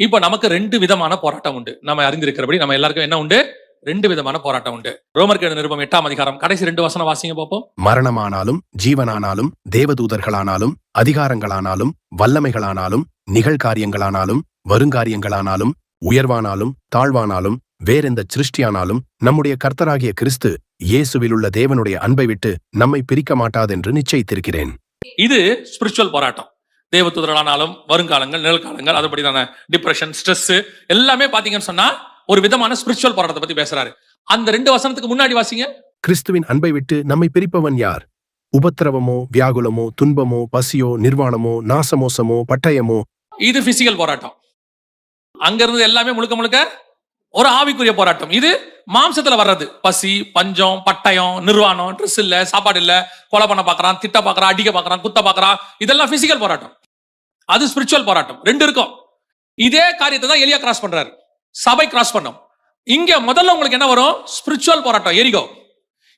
இப்ப நமக்கு 2 விதமான போராட்டம் உண்டு. நம்ம அறிந்திருக்கிறபடி நம்ம எல்லாருக்கும் என்ன உண்டு? 2 விதமான போராட்டம் உண்டு. ரோமருக்கு நிருபம் 8ஆம் அதிகாரம் கடைசி 2 வசனம் வாசிங்க பார்ப்போம். மரணமானாலும் ஜீவனானாலும் தேவதூதர்களானாலும் அதிகாரங்களானாலும் வல்லமைகளானாலும் நிகழ்காரியங்களானாலும் வருங்காரியங்களானாலும் உயர்வானாலும் தாழ்வானாலும் வேறெந்த சிருஷ்டியானாலும் நம்முடைய கர்த்தராகிய கிறிஸ்து இயேசுவிலுள்ள தேவனுடைய அன்பை விட்டு நம்மை பிரிக்க மாட்டாதென்று நிச்சயித்திருக்கிறேன். இது ஸ்பிரிச்சுவல் போராட்டம். தேவதூதர்களானாலும் வருங்காலங்கள் நிகழ்காலங்கள், அதுபடிதான டிப்ரெஷன், ஸ்ட்ரெஸ் எல்லாமே பாத்தீங்கன்னு சொன்னா ஒரு விதமான ஸ்பிரிச்சுவல் போராட்டத்தை பத்தி பேசுறாரு. அந்த 2 வசனத்துக்கு முன்னாடி வாசிங்க. கிறிஸ்துவின் அன்பை விட்டு நம்மை பிரிப்பவன் யார்? உபத்திரவமோ, வியாகுலமோ, துன்பமோ, பசியோ, நிர்வாணமோ, நாசமோசமோ, பட்டயமோ. இது பிசிக்கல் போராட்டம். அங்க இருந்து எல்லாமே முழுக்க முழுக்க ஒரு ஆவிக்குரிய போராட்டம். இது மாம்சத்துல வர்றது. பசி, பஞ்சம், பட்டயம், நிர்வாணம், ட்ரெஸ் இல்ல, சாப்பாடு இல்ல, கொலை பண்ண பாக்குறான், திட்ட பாக்குறான், அடிக்க பாக்குறான், குத்த பாக்குறான். இதெல்லாம் பிசிக்கல் போராட்டம். அது ஸ்பிரிச்சுவல் போராட்டம். 2 இருக்கும். இதே காரியத்தை தான் எலியா கிராஸ் பண்றாரு. சபை கிராஸ் பண்ணும். இங்க முதல்ல உங்களுக்கு என்ன வரும்? ஸ்பிரிச்சுவல் போராட்டம், எரிகோ.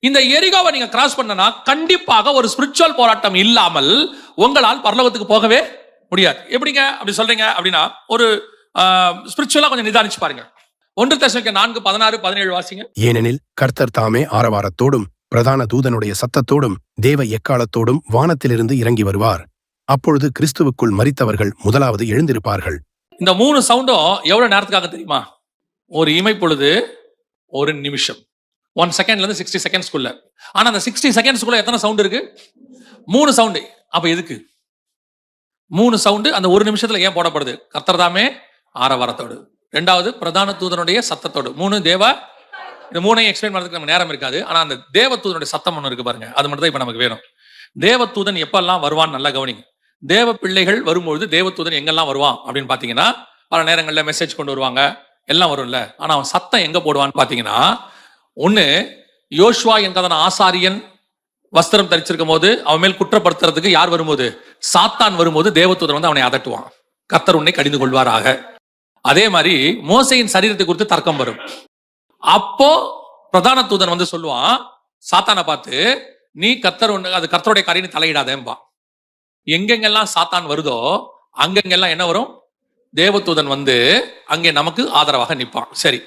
இந்த எரிகோவை நீங்க கிராஸ் பண்ணனா கண்டிப்பாக ஒரு ஸ்பிரிச்சுவல் போராட்டம் இல்லாமல் உங்களால் பரலோகத்துக்கு போகவே முடியாது. எப்படிங்க அப்படி சொல்றீங்க அப்படின்னா, ஒரு ஸ்பிரிச்சுவலா கொஞ்சம் நிதானிச்சு பாருங்க. 1 தெசலோனிக்கேயர் 4:16-17 வாசிங்க. ஏனெனில் கர்த்தர் தாமே ஆரவாரத்தோடும் பிரதான தூதனுடைய சத்தத்தோடும் தேவ எக்காலத்தோடும் வானத்திலிருந்து இறங்கி வருவார். அப்பொழுது கிறிஸ்துவுக்குள் மரித்தவர்கள் முதலாவது எழுந்திருப்பார்கள். இந்த 3 சவுண்டும் எவ்வளவு நேரத்துக்காக தெரியுமா? ஒரு இமை பொழுது, ஒரு நிமிஷம், 1 செகண்ட்ல இருந்து 60 செகண்ட்ஸ்க்குள்ள. ஆனா அந்த 60 செகண்ட்ஸ்க்குள்ள எத்தனை சவுண்ட் இருக்கு? 3 சவுண்டு. அப்ப எதுக்கு 3 சவுண்டு? அந்த ஒரு நிமிஷத்துல ஏன் போடப்படுது? கர்த்தர் தாமே ஆரவாரத்தோடு, 2வது பிரதான தூதனுடைய சத்தத்தோடு, 3 தேவ. இந்த 3ஐயும் எக்ஸ்பிளைன் பண்றதுக்கு நம்ம நேரம் இருக்காது. ஆனா அந்த தேவதூதனுடைய சத்தம் ஒன்று இருக்கு பாருங்க, அது மட்டும் தான் இப்ப நமக்கு வேணும். தேவதூதன் எப்பெல்லாம் வருவான்னு நல்லா கவனிங்க. தேவ பிள்ளைகள் வரும்பொழுது தேவதூதன் எங்கெல்லாம் வருவான் அப்படின்னு பாத்தீங்கன்னா, பல நேரங்களில் மெசேஜ் கொண்டு வருவாங்க, எல்லாம் வரும்ல. ஆனா அவன் சத்தம் எங்க போடுவான்னு பாத்தீங்கன்னா, ஒண்ணு யோசுவா என்கிறதான ஆசாரியன் வஸ்திரம் தரிச்சிருக்கும் போது அவன் மேல் குற்றப்படுத்துறதுக்கு யார் வரும்போது? சாத்தான் வரும்போது தேவதூதன் வந்து அவனை அதட்டுவான், கர்த்தர் உன்னை கடிந்து கொள்வாராக. அதே மாதிரி மோசையின் சரீரத்தை குறித்து தர்க்கம் வரும். அப்போ பிரதான தூதன் வந்து சொல்லுவான் சாத்தானை பார்த்து, நீ கர்த்தர் அது கர்த்தருடைய காரியம் தலையிடாதேம்பா. எங்கெங்கெல்லாம் சாத்தான் வருதோ அங்கெங்கெல்லாம் என்ன வரும்? தேவதூதன் வந்து அங்கே நமக்கு ஆதரவாக நிற்பான். சரி,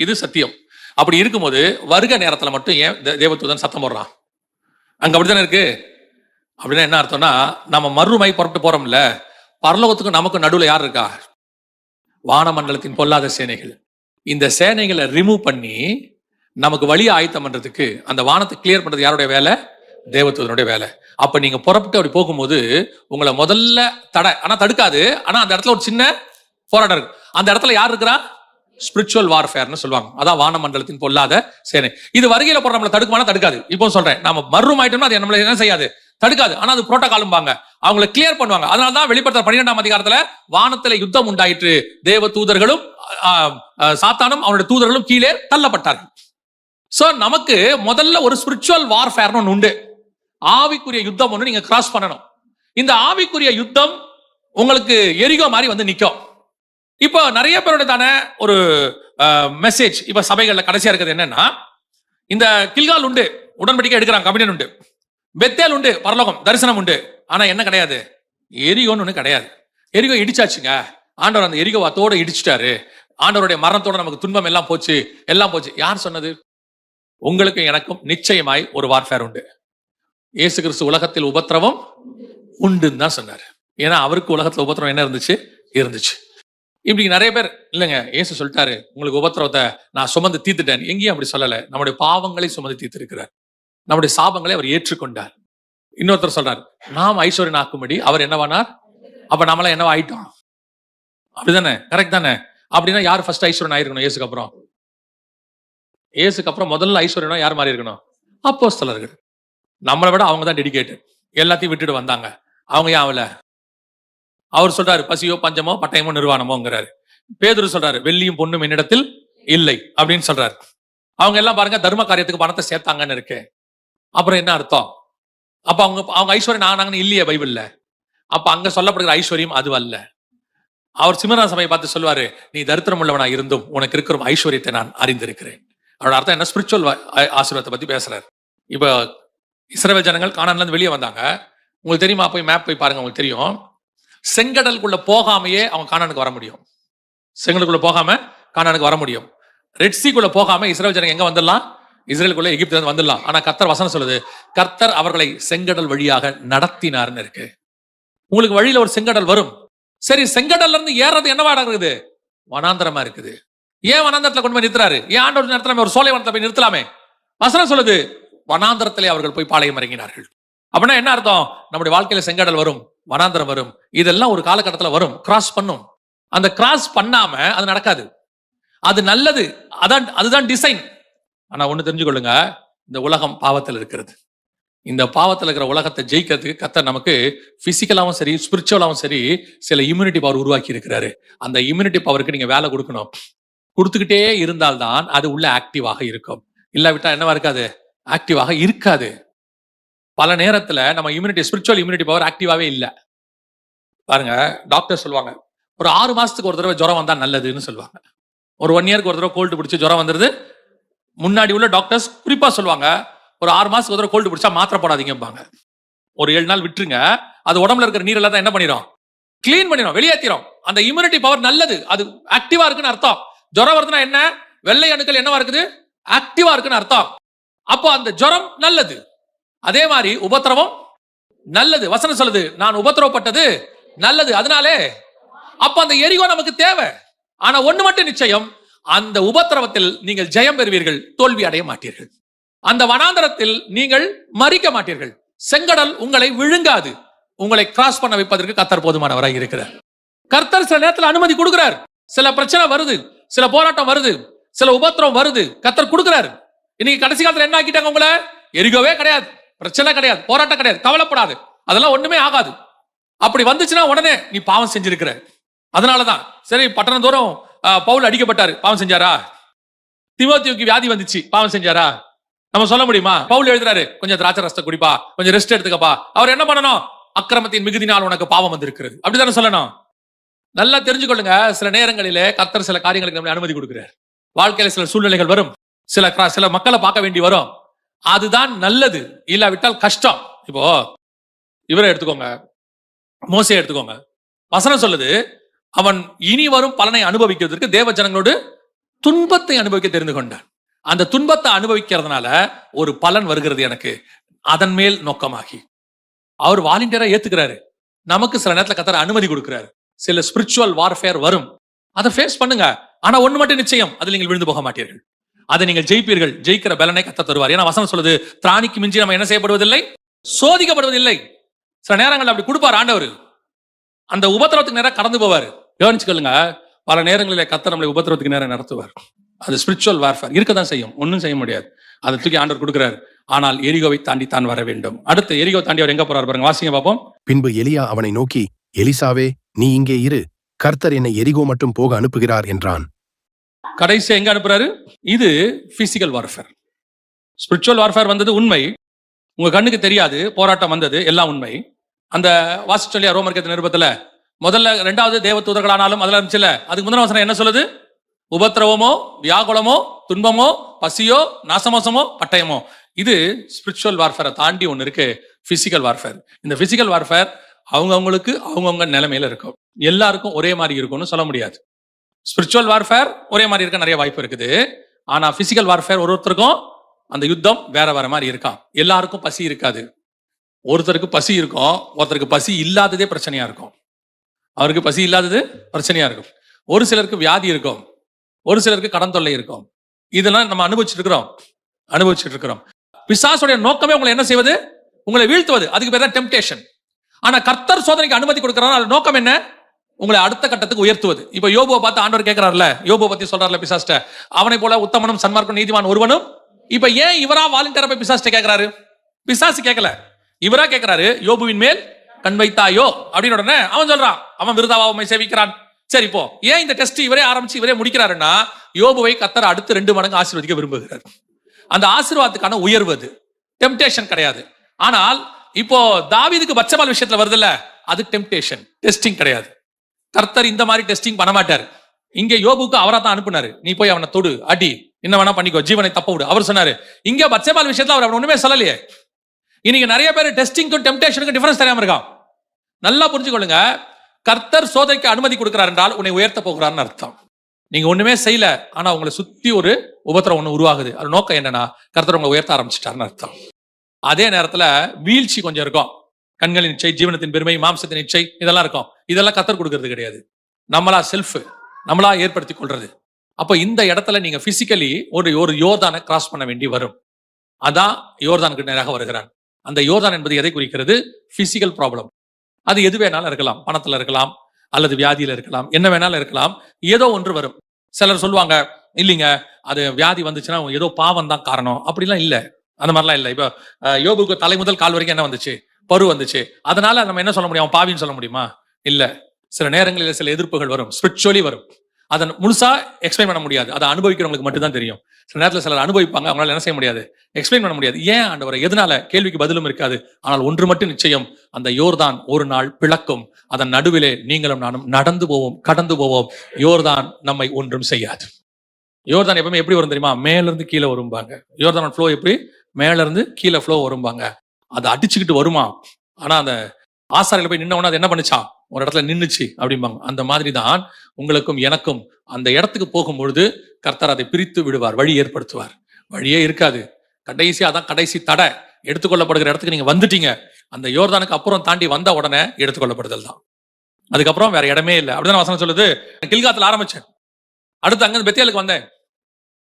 இது சத்தியம். அப்படி இருக்கும்போது வருக நேரத்துல மட்டும் ஏன் தேவதூதன் சத்தம் போடுறான்? அங்க அப்படித்தானே இருக்கு. அப்படின்னா என்ன அர்த்தம்னா, நம்ம மறுமை புறப்பட்டு போறோம்ல, பரலோகத்துக்கு நமக்கு நடுவில் யார் இருக்கா? வானமண்டலத்தின் பொல்லாத சேனைகள். இந்த சேனைகளை ரிமூவ் பண்ணி நமக்கு வழியை ஆயத்தம் பண்றதுக்கு, அந்த வானத்தை கிளியர் பண்றது யாருடைய வேலை? தேவதூதனுடைய வேலை. அப்ப நீங்க புறப்பட்டு அப்படி போகும்போது உங்களை முதல்ல ஆனா தடுக்காது. ஆனா அந்த இடத்துல ஒரு சின்ன போராட்டம் இருக்கு. அந்த இடத்துல யார் இருக்கிறா? ஸ்பிரிச்சுவல் வார்ஃபேர்னு சொல்லுவாங்க. அதான் வானமண்டலத்தின் பொல்லாத சேனை. இது வருகையில போற நம்மளை தடுக்குமானா தடுக்காது. இப்போ சொல்றேன், நம்ம மர்மம் ஆயிட்டோம்னா அது நம்மள என்ன செய்யாது? தடுக்காது. ஆனா அது புரோட்டோகாலும்பாங்க, அவங்களை கிளியர் பண்ணுவாங்க. அதனாலதான் வெளிப்படுத்தல் 12ஆம் அதிகாரத்துல வானத்துல யுத்தம் உண்டாயிற்று, தேவ தூதர்களும் சாத்தானும் அவனுடைய தூதர்களும் கீழே தள்ளப்பட்டார்கள். சோ நமக்கு முதல்ல ஒரு ஸ்பிரிச்சுவல் வார்ஃபேர்னு ஒன்று உண்டு. ஆவிக்குரிய யுத்தம் ஒன்று நீங்க கிராஸ் பண்ணணும். இந்த ஆவிக்குரிய யுத்தம் உங்களுக்கு எரிகோ மாதிரி வந்து நிக்கும். இப்போ நிறைய பேரோட தானே ஒரு மெசேஜ் இப்ப சபைகள்ல கடைசியா இருக்கிறது என்னன்னா, இந்த கில்கால் உண்டு, உடன்படிக்கை எடுக்கிறாங்க, கமிஷன் உண்டு, பெத்தேல் உண்டு, பரலோகம் தரிசனம் உண்டு. ஆனா என்ன கிடையாது? எரிகோன்னு ஒண்ணு கிடையாது. எரிகோ இடிச்சாச்சுங்க. ஆண்டவர் அந்த எரிகோ அத்தோட இடிச்சிட்டாரு. ஆண்டவருடைய மரணத்தோட நமக்கு துன்பம் எல்லாம் போச்சு, எல்லாம் போச்சு. யார் சொன்னது? உங்களுக்கும் எனக்கும் நிச்சயமாய் ஒரு வார்ஃபேர் உண்டு. இயேசு கிறிஸ்து உலகத்தில் உபத்திரவம் உண்டுன்னு தான் சொன்னார். ஏன்னா அவருக்கு உலகத்துல உபத்திரவம் என்ன இருந்துச்சு. இப்படி நிறைய பேர் இல்லைங்க, இயேசு சொல்லிட்டாரு உங்களுக்கு உபத்திரவத்தை நான் சுமந்து தீர்த்துட்டேன். எங்கேயும் அப்படி சொல்லல. நம்முடைய பாவங்களை சுமந்து தீர்த்திருக்கிறார், நம்முடைய சாபங்களை அவர் ஏற்றுக்கொண்டார். இன்னொருத்தர் சொல்றாரு, நாம் ஐஸ்வர்யன் ஆக்கும்படி அவர் என்னவானார். அப்ப நம்மளாம் என்னவா ஆயிட்டோம்? அப்படிதானே? கரெக்ட் தானே? அப்படின்னா யார் ஃபர்ஸ்ட் ஐஸ்வர்யன் ஆயிருக்கணும்? இயேசுக்கு அப்புறம். இயேசுக்கு அப்புறம் முதல்ல ஐஸ்வர்யனா யார் மாறி இருக்கணும்? அப்போஸ்தலர்கள். நம்மளை விட அவங்க தான் டெடிகேட்டட். எல்லாத்தையும் விட்டுட்டு வந்தாங்க. அவங்க ஏன் ஆகல? அவர் சொல்றாரு, பசியோ பஞ்சமோ பட்டயமோ நிர்வாணமோங்கிறாரு. பேதுரு சொல்றாரு, வெள்ளியும் பொண்ணும் என்னிடத்தில் இல்லை அப்படின்னு சொல்றாரு. அவங்க எல்லாம் பாருங்க தர்ம காரியத்துக்கு பணத்தை சேர்த்தாங்கன்னு இருக்கு. அப்புறம் என்ன அர்த்தம்? அப்ப அவங்க ஐஸ்வர்யம் ஆனாங்கன்னு இல்லையே பைபிள்ல. அப்ப அங்க சொல்லப்படுகிற ஐஸ்வர்யம் அது அல்ல. அவர் சிமரா சபையை பார்த்து சொல்லுவாரு, நீ தரித்திரம் உள்ளவனா இருந்தும் உனக்கு இருக்கிற ஐஸ்வர்யத்தை நான் அறிந்திருக்கிறேன். அவரோட அர்த்தம் என்ன? ஸ்பிரிச்சுவல் ஆசீர்வாதத்தை பத்தி பேசுறாரு. இப்ப இஸ்ரவேல் ஜனங்கள் கானான்ல இருந்து வெளியே வந்தாங்க. உங்களுக்கு தெரியுமா? போய் மேப் போய் பாருங்க, உங்களுக்கு தெரியும். செங்கடலுக்குள்ள போகாமையே அவங்க கானானுக்கு வர முடியும். செங்கடலுக்குள்ள போகாம கானானுக்கு வர முடியும். ரெட்சிக்குள்ள போகாம இஸ்ரவேல் ஜனங்க எங்க வந்துடலாம்? இஸ்ரேலுக்குள்ள எகிப்துல இருந்து வந்துடலாம். ஆனா கர்த்தர் வசனம் சொல்லுது, கர்த்தர் அவர்களை செங்கடல் வழியாக நடத்தினார்னு இருக்கு. உங்களுக்கு வழியில ஒரு செங்கடல் வரும். சரி, செங்கடல்ல இருந்து ஏறது என்னவா இருக்குது? வனாந்தரமா இருக்குது. ஏன் வனாந்தரத்துல கொண்டு போய் நிறுத்துறாரு? ஏன் ஆண்டவர் நிறுத்தலாமே? ஒரு சோலை வனத்தை போய் நிறுத்தலாமே? வசனம் சொல்லுது, வனாந்தரத்திலே அவர்கள் போய் பாளையம் இறங்கினார்கள். அப்படின்னா என்ன அர்த்தம்? நம்முடைய வாழ்க்கையில செங்கடல் வரும், வனாந்தரம் வரும், இதெல்லாம் ஒரு காலகட்டத்தில் வரும். கிராஸ் பண்ணும். அந்த கிராஸ் பண்ணாம அது நடக்காது. அது நல்லது, அதுதான் டிசைன். ஆனா ஒண்ணு தெரிஞ்சுக்கொள்ளுங்க, இந்த உலகம் பாவத்தில் இருக்கிறது. இந்த பாவத்தில் இருக்கிற உலகத்தை ஜெயிக்கிறதுக்கு கர்த்தர் நமக்கு பிசிக்கலாவும் சரி ஸ்பிரிச்சுவலாவும் சரி சில இம்யூனிட்டி பவர் உருவாக்கி இருக்கிறாரு. அந்த இம்யூனிட்டி பவருக்கு நீங்க வேலை கொடுக்கணும். கொடுத்துக்கிட்டே இருந்தால்தான் அது உள்ள ஆக்டிவாக இருக்கும். இல்லாவிட்டா என்னவா இருக்காது? ஆக்டிவாக இருக்காது. பல நேரத்துல நம்ம இம்யூனிட்டி, ஸ்பிரிச்சுவல் இம்யூனிட்டி பவர் ஆக்டிவாவே இல்லை. பாருங்க, டாக்டர் சொல்லுவாங்க ஒரு 6 மாசத்துக்கு ஒரு தடவை ஜுரம் வந்தா நல்லதுன்னு சொல்லுவாங்க. ஒரு 1 இயருக்கு ஒரு தடவை கோல்டு பிடிச்சி ஜுரம் வந்துருது. முன்னாடி உள்ள டாக்டர்ஸ் குறிப்பா சொல்லுவாங்க, ஒரு 6 மாசத்துக்கு ஒரு தடவை கோல்டு பிடிச்சா மாத்திரை போடாதீங்கம்பாங்க. ஒரு 7 நாள் விட்டுருங்க, அது உடம்புல இருக்கிற நீர் எல்லாம் என்ன பண்ணிடும், கிளீன் பண்ணிடும், வெளியேற்றிடும். அந்த இம்யூனிட்டி பவர் நல்லது, அது ஆக்டிவா இருக்குன்னு அர்த்தம். ஜுரம் வருதுன்னா என்ன, வெள்ளை அணுக்கள் என்னவா இருக்குது, ஆக்டிவா இருக்குன்னு அர்த்தம். அப்போ அந்த ஜுரம் நல்லது. அதே மாதிரி உபத்திரவம் நல்லது. வசனம் சொல்லுது, நான் உபத்திரவப்பட்டது நல்லது. அதனாலே அப்ப அந்த எரிகோ நமக்கு தேவை. ஆனா ஒண்ணு மட்டும் நிச்சயம், அந்த உபத்திரவத்தில் நீங்கள் ஜெயம் பெறுவீர்கள், தோல்வி அடைய மாட்டீர்கள். அந்த வனாந்தரத்தில் நீங்கள் மறிக்க மாட்டீர்கள். செங்கடல் உங்களை விழுங்காது. உங்களை கிராஸ் பண்ண வைப்பதற்கு கர்த்தர் போதுமானவராய் இருக்கிறார். கர்த்தர் சில நேரத்தில் அனுமதி கொடுக்கிறார். சில பிரச்சனை வருது, சில போராட்டம் வருது, சில உபத்திரம் வருது, கர்த்தர் கொடுக்கிறார். இன்னைக்கு கடைசி காலத்துல என்ன ஆக்கிட்டாங்க உங்களை, எரிகோவே கிடையாது, பிரச்சனை கிடையாது, போராட்டம் கிடையாது, கவலைப்படாது, அதெல்லாம் ஒண்ணுமே ஆகாது. அப்படி வந்துச்சுன்னா உடனே நீ பாவம் செஞ்சிருக்கிற. அதனாலதான் சரி, பட்டணம் தோறும் பவுல் அடிக்கப்பட்டாரு, பாவம் செஞ்சாரா? தீமோத்தேயுவுக்கு வியாதி வந்துச்சு, பாவம் செஞ்சாரா? நம்ம சொல்ல முடியுமா? பவுல் எழுதுறாரு, கொஞ்சம் திராட்சை ரசத்தை குடிப்பா, கொஞ்சம் ரெஸ்ட் எடுத்துக்கப்பா. அவர் என்ன பண்ணணும், அக்கிரமத்தின் மிகுதினால் உனக்கு பாவம் வந்திருக்கிறது, அப்படித்தானே சொல்லணும். நல்லா தெரிஞ்சுக்கொள்ளுங்க, சில நேரங்களிலே கர்த்தர் சில காரியங்களுக்கு நம்மளை அனுமதி கொடுக்கிறார். வாழ்க்கையில சில சூழ்நிலைகள் வரும், சில மக்களை பார்க்க வேண்டி வரும். அதுதான் நல்லது, இல்லாவிட்டால் கஷ்டம். இப்போ இவரை எடுத்துக்கோங்க, மோசே எடுத்துக்கோங்க. வசனம் சொல்லுது, அவன் இனி வரும் பலனை அனுபவிக்கிறதுக்கு தேவ ஜனங்களோடு துன்பத்தை அனுபவிக்க தெரிந்து கொண்டான். அந்த துன்பத்தை அனுபவிக்கிறதுனால ஒரு பலன் வருகிறது எனக்கு, அதன் மேல் நோக்கமாகி அவர் வாலண்டியரா ஏத்துக்கிறாரு. நமக்கு சில நேரத்துல கர்த்தர் அனுமதி கொடுக்கிறாரு. சில ஸ்பிரிச்சுவல் வார்ஃபேர் வரும், அதை ஃபேஸ் பண்ணுங்க. ஆனா ஒண்ணு மட்டும் நிச்சயம், அதில் நீங்கள் விழுந்து போக மாட்டீர்கள், அதை நீங்கள் ஜெயிப்பீர்கள். ஜெயிக்கிற பலனை கர்த்தர் தருவார். ஏன்னா வசனம் சொல்லுது, திராணிக்கு மிஞ்சி நம்ம என்ன செய்யப்படுவதில்லை, சோதிக்கப்படுவதில்லை. சில நேரங்கள் அப்படி கொடுப்பார் ஆண்டவர், அந்த உபத்திரவத்துக்கு நேரம் கடந்து போவார். கவனிச்சுக்கொள்ளுங்க, பல நேரங்களில் கர்த்தர் நம்மளை உபத்திரவத்துக்கு நேரம் நடத்துவார். அது ஸ்பிரிச்சுவல் வார்ஃபேர் இருக்கதான் செய்யும், ஒன்னும் செய்ய முடியாது. அதை தூக்கி ஆண்டவர் கொடுக்கிறார். ஆனால் எரிகோவை தாண்டி தான் வர வேண்டும். அடுத்து எரிகோ தாண்டி அவர் எங்க போறார் பாருங்க, வாசிங்க பாப்போம். பின்பு எலியா அவனை நோக்கி, எலிசாவே, நீ இங்கே இரு, கர்த்தர் என்னை எரிகோ மட்டும் போக அனுப்புகிறார் என்றான். கடைசி எங்க அனுப்புறாரு? இது பிசிக்கல் வார்ஃபேர். ஸ்பிரிச்சுவல் வார்ஃபேர் வந்தது உண்மை, உங்க கண்ணுக்கு தெரியாது, போராட்டம் வந்தது, எல்லாம் உண்மை. அந்த வாசிச்சொல்லியா ரோமர் நிருபத்துல முதல்ல 2வது தேவ தூதர்களானாலும் அதெல்லாம் இருந்துச்சுல, அதுக்கு முதல் வசனம் என்ன சொல்லுது? உபத்திரவமோ, வியாகுலமோ, துன்பமோ, பசியோ, நாசமோசமோ, பட்டயமோ. இது ஸ்பிரிச்சுவல் வார்ஃபேரை தாண்டி ஒன்று இருக்கு, பிசிக்கல் வார்ஃபேர். இந்த பிசிக்கல் வார்ஃபேர் அவங்கவுங்களுக்கு அவங்கவுங்க நிலைமையில இருக்கும், எல்லாருக்கும் ஒரே மாதிரி இருக்கும்னு சொல்ல முடியாது. ஸ்பிரிச்சுவல் வார்ஃபேர் ஒரே மாதிரி இருக்க நிறைய வாய்ப்பு இருக்குது. ஆனா பிசிக்கல் வார்ஃபேர் ஒருத்தருக்கும் அந்த யுத்தம் வேற வேற மாதிரி இருக்கான். எல்லாருக்கும் பசி இருக்காது. ஒருத்தருக்கு பசி இருக்கும், ஒருத்தருக்கு பசி இல்லாததே பிரச்சனையா இருக்கும். அவருக்கு பசி இல்லாதது பிரச்சனையா இருக்கும். ஒரு சிலருக்கு வியாதி இருக்கும், ஒரு சிலருக்கு கடன் தொல்லை இருக்கும். இதெல்லாம் நம்ம அனுபவிச்சுட்டு இருக்கிறோம். பிசாசுடைய நோக்கமே உங்களை என்ன செய்வது, உங்களை வீழ்த்துவது. அதுக்கு பேர் தான் டெம்ப்டேஷன். ஆனா கர்த்தர் சோதனைக்கு அனுமதி கொடுக்கிறார், அது நோக்கம் என்ன, உங்களை அடுத்த கட்டத்துக்கு உயர்த்துவது. இப்ப யோபுவை பார்த்து ஆண்டவர் கேட்கிறார்ல, யோபுவை பத்தி சொல்றாருல பிசாஸ்ட, அவனை போல உத்தமனும் சன்மார்க்கும் நீதிமான் ஒருவனும். இப்ப ஏன் இவரா வாலண்டியரா போய் பிசாஸ்ட கேட்கிறாரு? பிசாசு கேட்கல, இவரா கேட்கிறாரு. யோபுவின் மேல் கண் வைத்தாயோ அப்படின்னு உடனே அவன் சொல்றான், அவன் விருதாவாமை சேவிக்கிறான். சரி, இப்போ ஏன் இந்த டெஸ்ட் இவரே ஆரம்பிச்சு இவரே முடிக்கிறாருன்னா, யோபுவை கர்த்தர் அடுத்து 2 மடங்கு ஆசீர்வதிக்க விரும்புகிறார். அந்த ஆசீர்வாதத்துக்கான உயர்வது, டெம்ப்டேஷன் கிடையாது. ஆனால் இப்போ தாவீதுக்கு பத்சபால் விஷயத்துல வருதுல்ல, அது டெம்ப்டேஷன், டெஸ்டிங் கிடையாது. கர்த்தர் இந்த மாதிரி டெஸ்டிங் பண்ண மாட்டாரு. இங்க யோபுக்கு அவரா தான் அனுப்புனாரு, நீ போய் அவனை தொடு, அடி, என்ன வேணா பண்ணிக்கோ, ஜீவனை தப்ப விடு அவர் சொன்னாரு. இங்க பத்சபால் விஷயத்துல அவர் ஒண்ணுமே சொல்லலையே. இன்னைக்கு நிறைய பேர் டெஸ்டிங்க்கும் டெம்ப்டேஷனுக்கும் டிஃபரன்ஸ் தெரியாம இருக்கான். நல்லா புரிஞ்சுக்கொள்ளுங்க, கர்த்தர் சோதனைக்கு அனுமதி கொடுக்கிறார் என்றால் உன்னை உயர்த்த போகிறார்னு அர்த்தம். நீங்க ஒண்ணுமே செய்யல, ஆனா உங்களை சுத்தி ஒரு உபத்திரம் ஒண்ணு உருவாகுது. அது நோக்கம் என்னன்னா, கர்த்தர் உங்களை உயர்த்த ஆரம்பிச்சிட்டாருன்னு அர்த்தம். அதே நேரத்துல வீழ்ச்சி கொஞ்சம் இருக்கும். கண்களின் இச்சை, ஜீவனத்தின் பெருமை, மாம்சத்தின் இச்சை, இதெல்லாம் இருக்கும். இதெல்லாம் கர்த்தர் கொடுக்கிறது கிடையாது, நம்மளா நம்மளா ஏற்படுத்தி கொள்றது. அப்ப இந்த இடத்துல நீங்க பிசிக்கலி ஒரு யோர்தானை கிராஸ் பண்ண வேண்டி வரும். அதான் யோர்தானுக்கு நேராக வருகிறான். அந்த யோர்தான் என்பது எதை குறிக்கிறது? Physical problem. அது எது வேணாலும் இருக்கலாம், பணத்துல இருக்கலாம், அல்லது வியாதியில இருக்கலாம், என்ன வேணாலும் இருக்கலாம். ஏதோ ஒன்று வரும். சிலர் சொல்லுவாங்க, இல்லைங்க அது வியாதி வந்துச்சுன்னா ஏதோ பாவம் தான் காரணம். அப்படிலாம் இல்ல, அந்த மாதிரிலாம் இல்ல. இப்ப யோபுக்கு தலை முதல் கால் வரைக்கும் என்ன வந்துச்சு? பரு வந்துச்சு. அதனால நம்ம என்ன சொல்ல முடியும், பாவின்னு சொல்ல முடியுமா? இல்ல. சில நேரங்களில் சில எதிர்ப்புகள் வரும், ஸ்பிரிச்சுவலி வரும். அதை முழுசா எக்ஸ்பிளைன் பண்ண முடியாது, அதை அனுபவிக்கிறவங்களுக்கு மட்டும்தான் தெரியும். சில நேரத்தில் சிலர் அனுபவிப்பாங்க, அவங்களால என்ன செய்ய முடியாது, எக்ஸ்பிளைன் பண்ண முடியாது. ஏன் ஆண்டவரே, எதனால? கேள்விக்கு பதிலும் இருக்காது. ஆனால் ஒன்று மட்டும் நிச்சயம், அந்த யோர்தான் ஒரு நாள் பிளக்கும். அதன் நடுவிலே நீங்களும் நானும் நடந்து போவோம், கடந்து போவோம். யோர்தான் நம்மை ஒன்றும் செய்யாது. யோர்தான் எப்பவுமே எப்படி வரும் தெரியுமா? மேல இருந்து கீழே வரும்பாங்க. யோர்தான் ஃப்ளோ எப்படி மேல இருந்து கீழே ஃப்ளோ வரும்பாங்க. அதை அடிச்சுக்கிட்டு வருமா. ஆனா அந்த ஆசாரியில போய் நின்னவொன்னே அது என்ன பண்ணுச்சான்? ஒரு இடத்துல நின்னுச்சு அப்படிம்பாங்க. அந்த மாதிரி தான் உங்களுக்கும் எனக்கும் அந்த இடத்துக்கு போகும்பொழுது கர்த்தர் அதை பிரித்து விடுவார், வழி ஏற்படுத்துவார். வழியே இருக்காது. கடைசி தடை எடுத்துக்கொள்ளப்படுகிற இடத்துக்கு நீங்க வந்துட்டீங்க. அந்த யோர்தானுக்கு அப்புறம் தாண்டி வந்த உடனே எடுத்துக்கொள்ளப்படுதல் தான். அதுக்கப்புறம் வேற இடமே இல்லை. அப்படிதான் வசனம் சொல்லுது. கில்காத்துல ஆரம்பிச்சேன், அடுத்து அங்க பெத்தேலுக்கு வந்தேன்,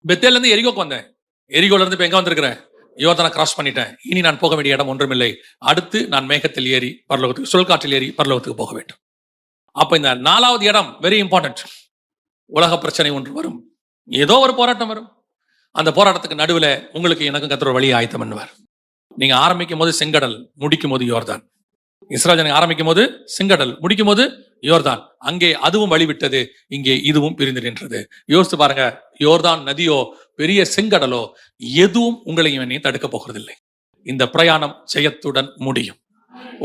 பெத்தேல இருந்து எரிகோக்கு வந்தேன், எரிகோல இருந்து இப்ப எங்க வந்திருக்கிறேன்? யோர்தானை கிராஸ் பண்ணிட்டேன். இனி நான் போக வேண்டிய இடம் ஒன்றுமில்லை. அடுத்து நான் மேகத்தில் ஏறி பரலோகத்துக்கு, சுழற்காற்றில் ஏறி பரலோகத்துக்கு போக வேண்டும். அப்ப இந்த 4வது இடம் வெரி இம்பார்ட்டன்ட். உலக பிரச்சனை ஒன்று வரும், ஏதோ ஒரு போராட்டம் வரும். அந்த போராட்டத்துக்கு நடுவில் உங்களுக்கு எனக்கும் கர்த்தர் ஒரு வழி ஆயத்தம் பண்ணுவார். நீங்க ஆரம்பிக்கும் போது செங்கடல், முடிக்கும் போது யோர்தான். இஸ்ராயேல் ஜனங்க ஆரம்பிக்கும் போது செங்கடல், முடிக்கும் போது யோர்தான். அங்கே அதுவும் வழிவிட்டது, இங்கே இதுவும் பிரிந்து நின்றது. யோசித்து பாருங்க, யோர்தான் நதியோ பெரிய செங்கடலோ எதுவும் உங்களையும் என்னையும் தடுக்க போகிறதில்லை. இந்த பிரயாணம் ஜெயத்துடன் முடியும்.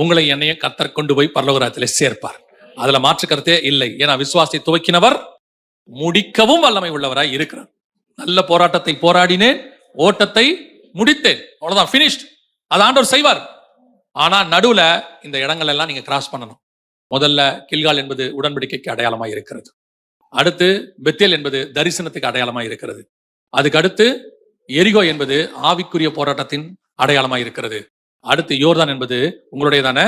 உங்களை என்னையும் கர்த்தர் கொண்டு போய் பரலோகத்திலே சேர்ப்பார். அதுல மாற்று கருத்தே இல்லை. ஏன்னா விசுவாசத்தை துவக்கினவர் முடிக்கவும் வல்லமை உள்ளவராய் இருக்கிறார். நல்ல போராட்டத்தை போராடினேன், ஓட்டத்தை முடித்தேன், அவ்வளவுதான், பினிஷ்ட். அது ஆண்டவர் செய்வார். ஆனா நடுவுல இந்த இடங்கள் எல்லாம் நீங்க கிராஸ் பண்ணணும். முதல்ல கில்கால் என்பது உடன்படிக்கைக்கு அடையாளமாய் இருக்கிறது. அடுத்து பெத்தேல் என்பது தரிசனத்துக்கு அடையாளமாய் இருக்கிறது. அதுக்கு அடுத்து எரிகோ என்பது ஆவிக்குரிய போராட்டத்தின் அடையாளமாய் இருக்கிறது. அடுத்து யோர்தான் என்பது உங்களுடையதான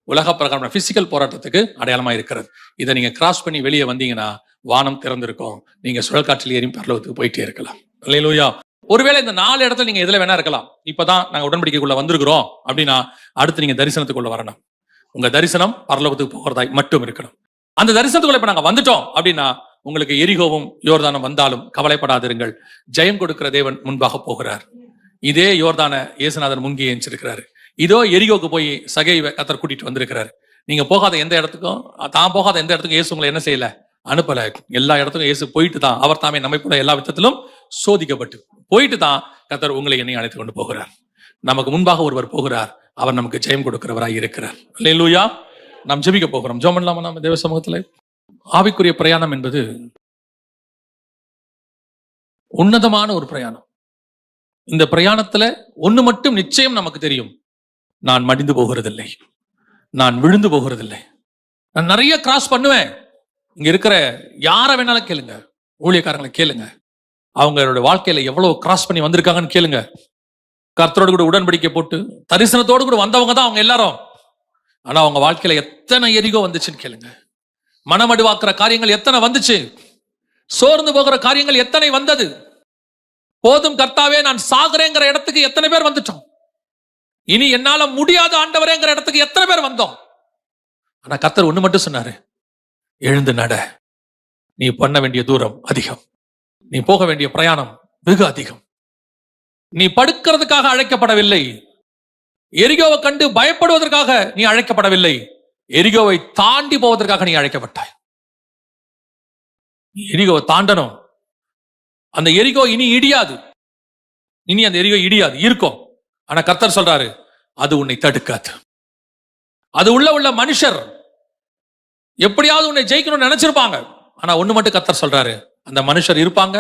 உலக பிரகாரமான பிசிக்கல் போராட்டத்துக்கு அடையாளமாய் இருக்கிறது. இதை நீங்க கிராஸ் பண்ணி வெளியே வந்தீங்கன்னா வானம் திறந்திருக்கும். நீங்க சுழற்காற்றில் ஏறி பரலோகத்துக்கு போயிட்டே இருக்கலாம். அல்லேலூயா. ஒருவேளை இந்த 4 இடத்துல நீங்க எதுல வேணா இருக்கலாம். இப்பதான் நாங்க உடன்படிக்கைக்குள்ள வந்திருக்கிறோம் அப்படின்னா அடுத்து நீங்க தரிசனத்துக்குள்ள வரணும். உங்க தரிசனம் பரலோகத்துக்கு போகிறதாய் மட்டும் இருக்கணும். அந்த தரிசனத்துக்குள்ள இப்ப நாங்க வந்துட்டோம் அப்படின்னா உங்களுக்கு எரிகோவும் யோர்தானம் வந்தாலும் கவலைப்படாதிருங்கள். ஜெயம் கொடுக்கிற தேவன் முன்பாக போகிறார். இதே யோர்தான இயேசுநாதர் முங்கி எஞ்சிருக்கிறாரு. இதோ எரிகோக்கு போய் சகைவை கர்த்தர் கூட்டிட்டு வந்திருக்கிறாரு. நீங்க போகாத எந்த இடத்துக்கும், தான் போகாத எந்த இடத்துக்கும் இயேசு உங்களை என்ன செய்யல, அனுப்பல. எல்லா இடத்துக்கும் இயேசு போயிட்டு தான், அவர் தாமே நம்மை போல எல்லா விதத்திலும் சோதிக்கப்பட்டு போயிட்டு தான் கர்த்தர் உங்களை என்னை அழைத்து கொண்டு போகிறார். நமக்கு முன்பாக ஒருவர் போகிறார், அவர் நமக்கு ஜெயம் கொடுக்கிறவராய் இருக்கிறார். அல்லேலூயா. நாம் ஜெபிக்க போகிறோம். ஜெபம் பண்ணலாமா நாம தேவ சமூகத்துல? ஆவிக்குரிய பிரயாணம் என்பது உன்னதமான ஒரு பிரயாணம். இந்த பிரயாணத்துல ஒண்ணு மட்டும் நிச்சயம் நமக்கு தெரியும், நான் மடிந்து போகிறதில்லை, நான் விழுந்து போகிறதில்லை. நான் நிறைய கிராஸ் பண்ணுவேன். இங்க இருக்கிற யாரை வேணாலும் கேளுங்க, ஊழியக்காரங்களை கேளுங்க, அவங்களோட வாழ்க்கையில எவ்வளவு கிராஸ் பண்ணி வந்திருக்காங்கன்னு கேளுங்க. கர்த்தரோடு கூட உடன்படிக்கை போட்டு தரிசனத்தோடு கூட வந்தவங்க தான் அவங்க எல்லாரும். ஆனா அவங்க வாழ்க்கையில எத்தனை எரிகோ வந்துச்சுன்னு கேளுங்க. மனமடுவாக்குற காரியங்கள் எத்தனை வந்துச்சு, சோர்ந்து போகிற காரியங்கள் எத்தனை வந்தது. போதும் கர்த்தாவே நான் சாகுறேங்கிற இடத்துக்கு எத்தனை பேர் வந்துட்டோம். இனி என்னால முடியாத ஆண்டவரேங்கிற இடத்துக்கு எத்தனை பேர் வந்தோம். ஆனா கர்த்தர் ஒண்ணு மட்டும் சொன்னாரு, எழுந்து நட. நீ பண்ண வேண்டிய தூரம் அதிகம், நீ போக வேண்டிய பிரயாணம் வெகு அதிகம். நீ படுக்கிறதுக்காக அழைக்கப்படவில்லை, எரிகோவை கண்டு பயப்படுவதற்காக நீ அழைக்கப்படவில்லை, எரிகோவை தாண்டி போவதற்காக நீ அழைக்கப்பட்டாய். எரிகோவை தாண்டணும். அந்த எரிகோ இனி இடியாது, இனி அந்த எரிகோ இடியாது, இருக்கும். ஆனா கர்த்தர் சொல்றாரு, அது உன்னை தடுக்காது. அது உள்ள மனுஷர் எப்படியாவது உன்னை ஜெயிக்கணும்னு நினைச்சிருப்பாங்க. ஆனா ஒண்ணு மட்டும் கர்த்தர் சொல்றாரு, அந்த மனுஷர் இருப்பாங்க,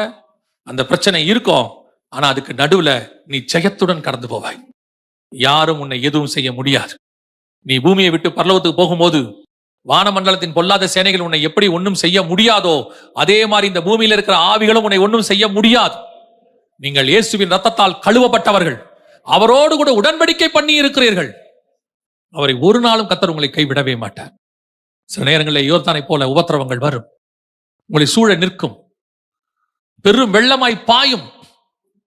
அந்த பிரச்சனை இருக்கும். ஆனா அதுக்கு நடுவுல நீ ஜெயத்துடன் கடந்து போவாய். யாரும் உன்னை எதுவும் செய்ய முடியாது. நீ பூமியை விட்டு பரலோகத்துக்கு போகும்போது வானமண்டலத்தின் பொல்லாத சேனைகள் உன்னை எப்படி ஒன்றும் செய்ய முடியாதோ அதே மாதிரி இந்த பூமியில இருக்கிற ஆவிகளும் உன்னை ஒன்றும் செய்ய முடியாது. நீங்கள் இயேசுவின் ரத்தத்தால் கழுவப்பட்டவர்கள், அவரோடு கூட உடன்படிக்கை பண்ணி இருக்கிறீர்கள். அவரை ஒரு நாளும் கர்த்தர் உங்களை கைவிடவே மாட்டார். சில நேரங்களில் யோர்தானை போல உபத்திரவங்கள் வரும், உங்களை சூழ நிற்கும், பெரும் வெள்ளமாய் பாயும்.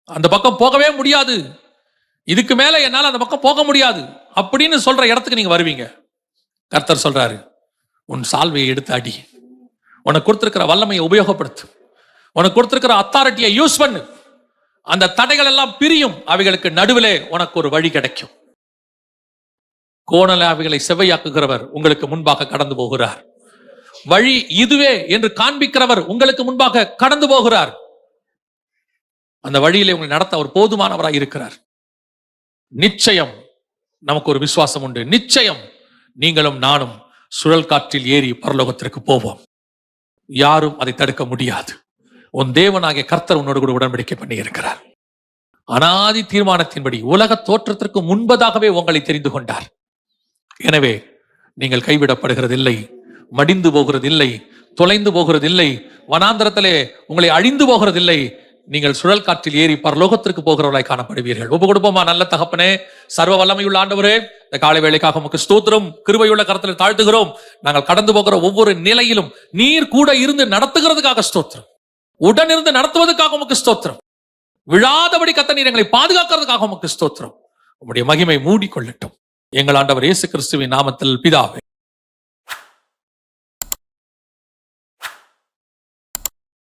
அந்த பக்கம் போகவே முடியாது, இதுக்கு மேல என்னால அந்த பக்கம் போக முடியாது அப்படின்னு சொல்ற இடத்துக்கு நீங்க வருவீங்க. கர்த்தர் சொல்றாரு, உன் சால்வையை எடுத்து அடி, உனக்கு கொடுத்திருக்கிற வல்லமையை உபயோகப்படுத்து, உனக்கு கொடுத்திருக்கிற அத்தாரிட்டியை யூஸ் பண்ணு. அந்த தடைகள் எல்லாம் பிரியும், அவைகளுக்கு நடுவிலே உனக்கு ஒரு வழி கிடைக்கும். கோணல அவைகளை செவ்வையாக்குகிறவர் உங்களுக்கு முன்பாக கடந்து போகிறார். வழி இதுவே என்று காண்பிக்கிறவர் உங்களுக்கு முன்பாக கடந்து போகிறார். அந்த வழியிலே உங்களை நடத்த அவர் போதுமானவராய் இருக்கிறார். நிச்சயம் நமக்கு ஒரு விசுவாசம் உண்டு. நிச்சயம் நீங்களும் நானும் சுழல் காற்றில் ஏறி பரலோகத்திற்கு போவோம். யாரும் அதை தடுக்க முடியாது. உன் தேவனாகிய கர்த்தர் உன்னோடு கூட உடன்படிக்கை பண்ணி இருக்கிறார். அனாதி தீர்மானத்தின்படி உலக தோற்றத்திற்கு முன்பதாகவே உங்களை தெரிந்து கொண்டார். எனவே நீங்கள் கைவிடப்படுகிறதில்லை, மடிந்து போகிறதில்லை, தொலைந்து போகிறதில்லை, வனாந்தரத்திலே உங்களை அழிந்து போகிறதில்லை. நீங்கள் சுழல் காற்றில் ஏறி பரலோகத்திற்கு போகிறவர்களாய் காணப்படுவீர்கள். ஒப்பு கொடுப்போமா? நல்ல தகப்பனே, சர்வ வல்லமையுள்ள ஆண்டவரே, இந்த காலை வேளைக்காக உமக்கு ஸ்தோத்திரம். கிருபையுள்ள கரத்தில் தாழ்த்துகிறோம். நாங்கள் கடந்து போகிற ஒவ்வொரு நிலையிலும் நீர் கூட இருந்து நடத்துகிறதுக்காக ஸ்தோத்திரம். உடனிருந்து நடத்துவதற்காக உமக்கு ஸ்தோத்திரம். விழாதபடி கர்த்தர் நீர் எங்களை பாதுகாக்கிறதுக்காக உமக்கு ஸ்தோத்திரம். உம்முடைய மகிமை மூடிக்கொள்ளட்டும். எங்கள் ஆண்டவர் இயேசு கிறிஸ்துவின் நாமத்தில் பிதாவே.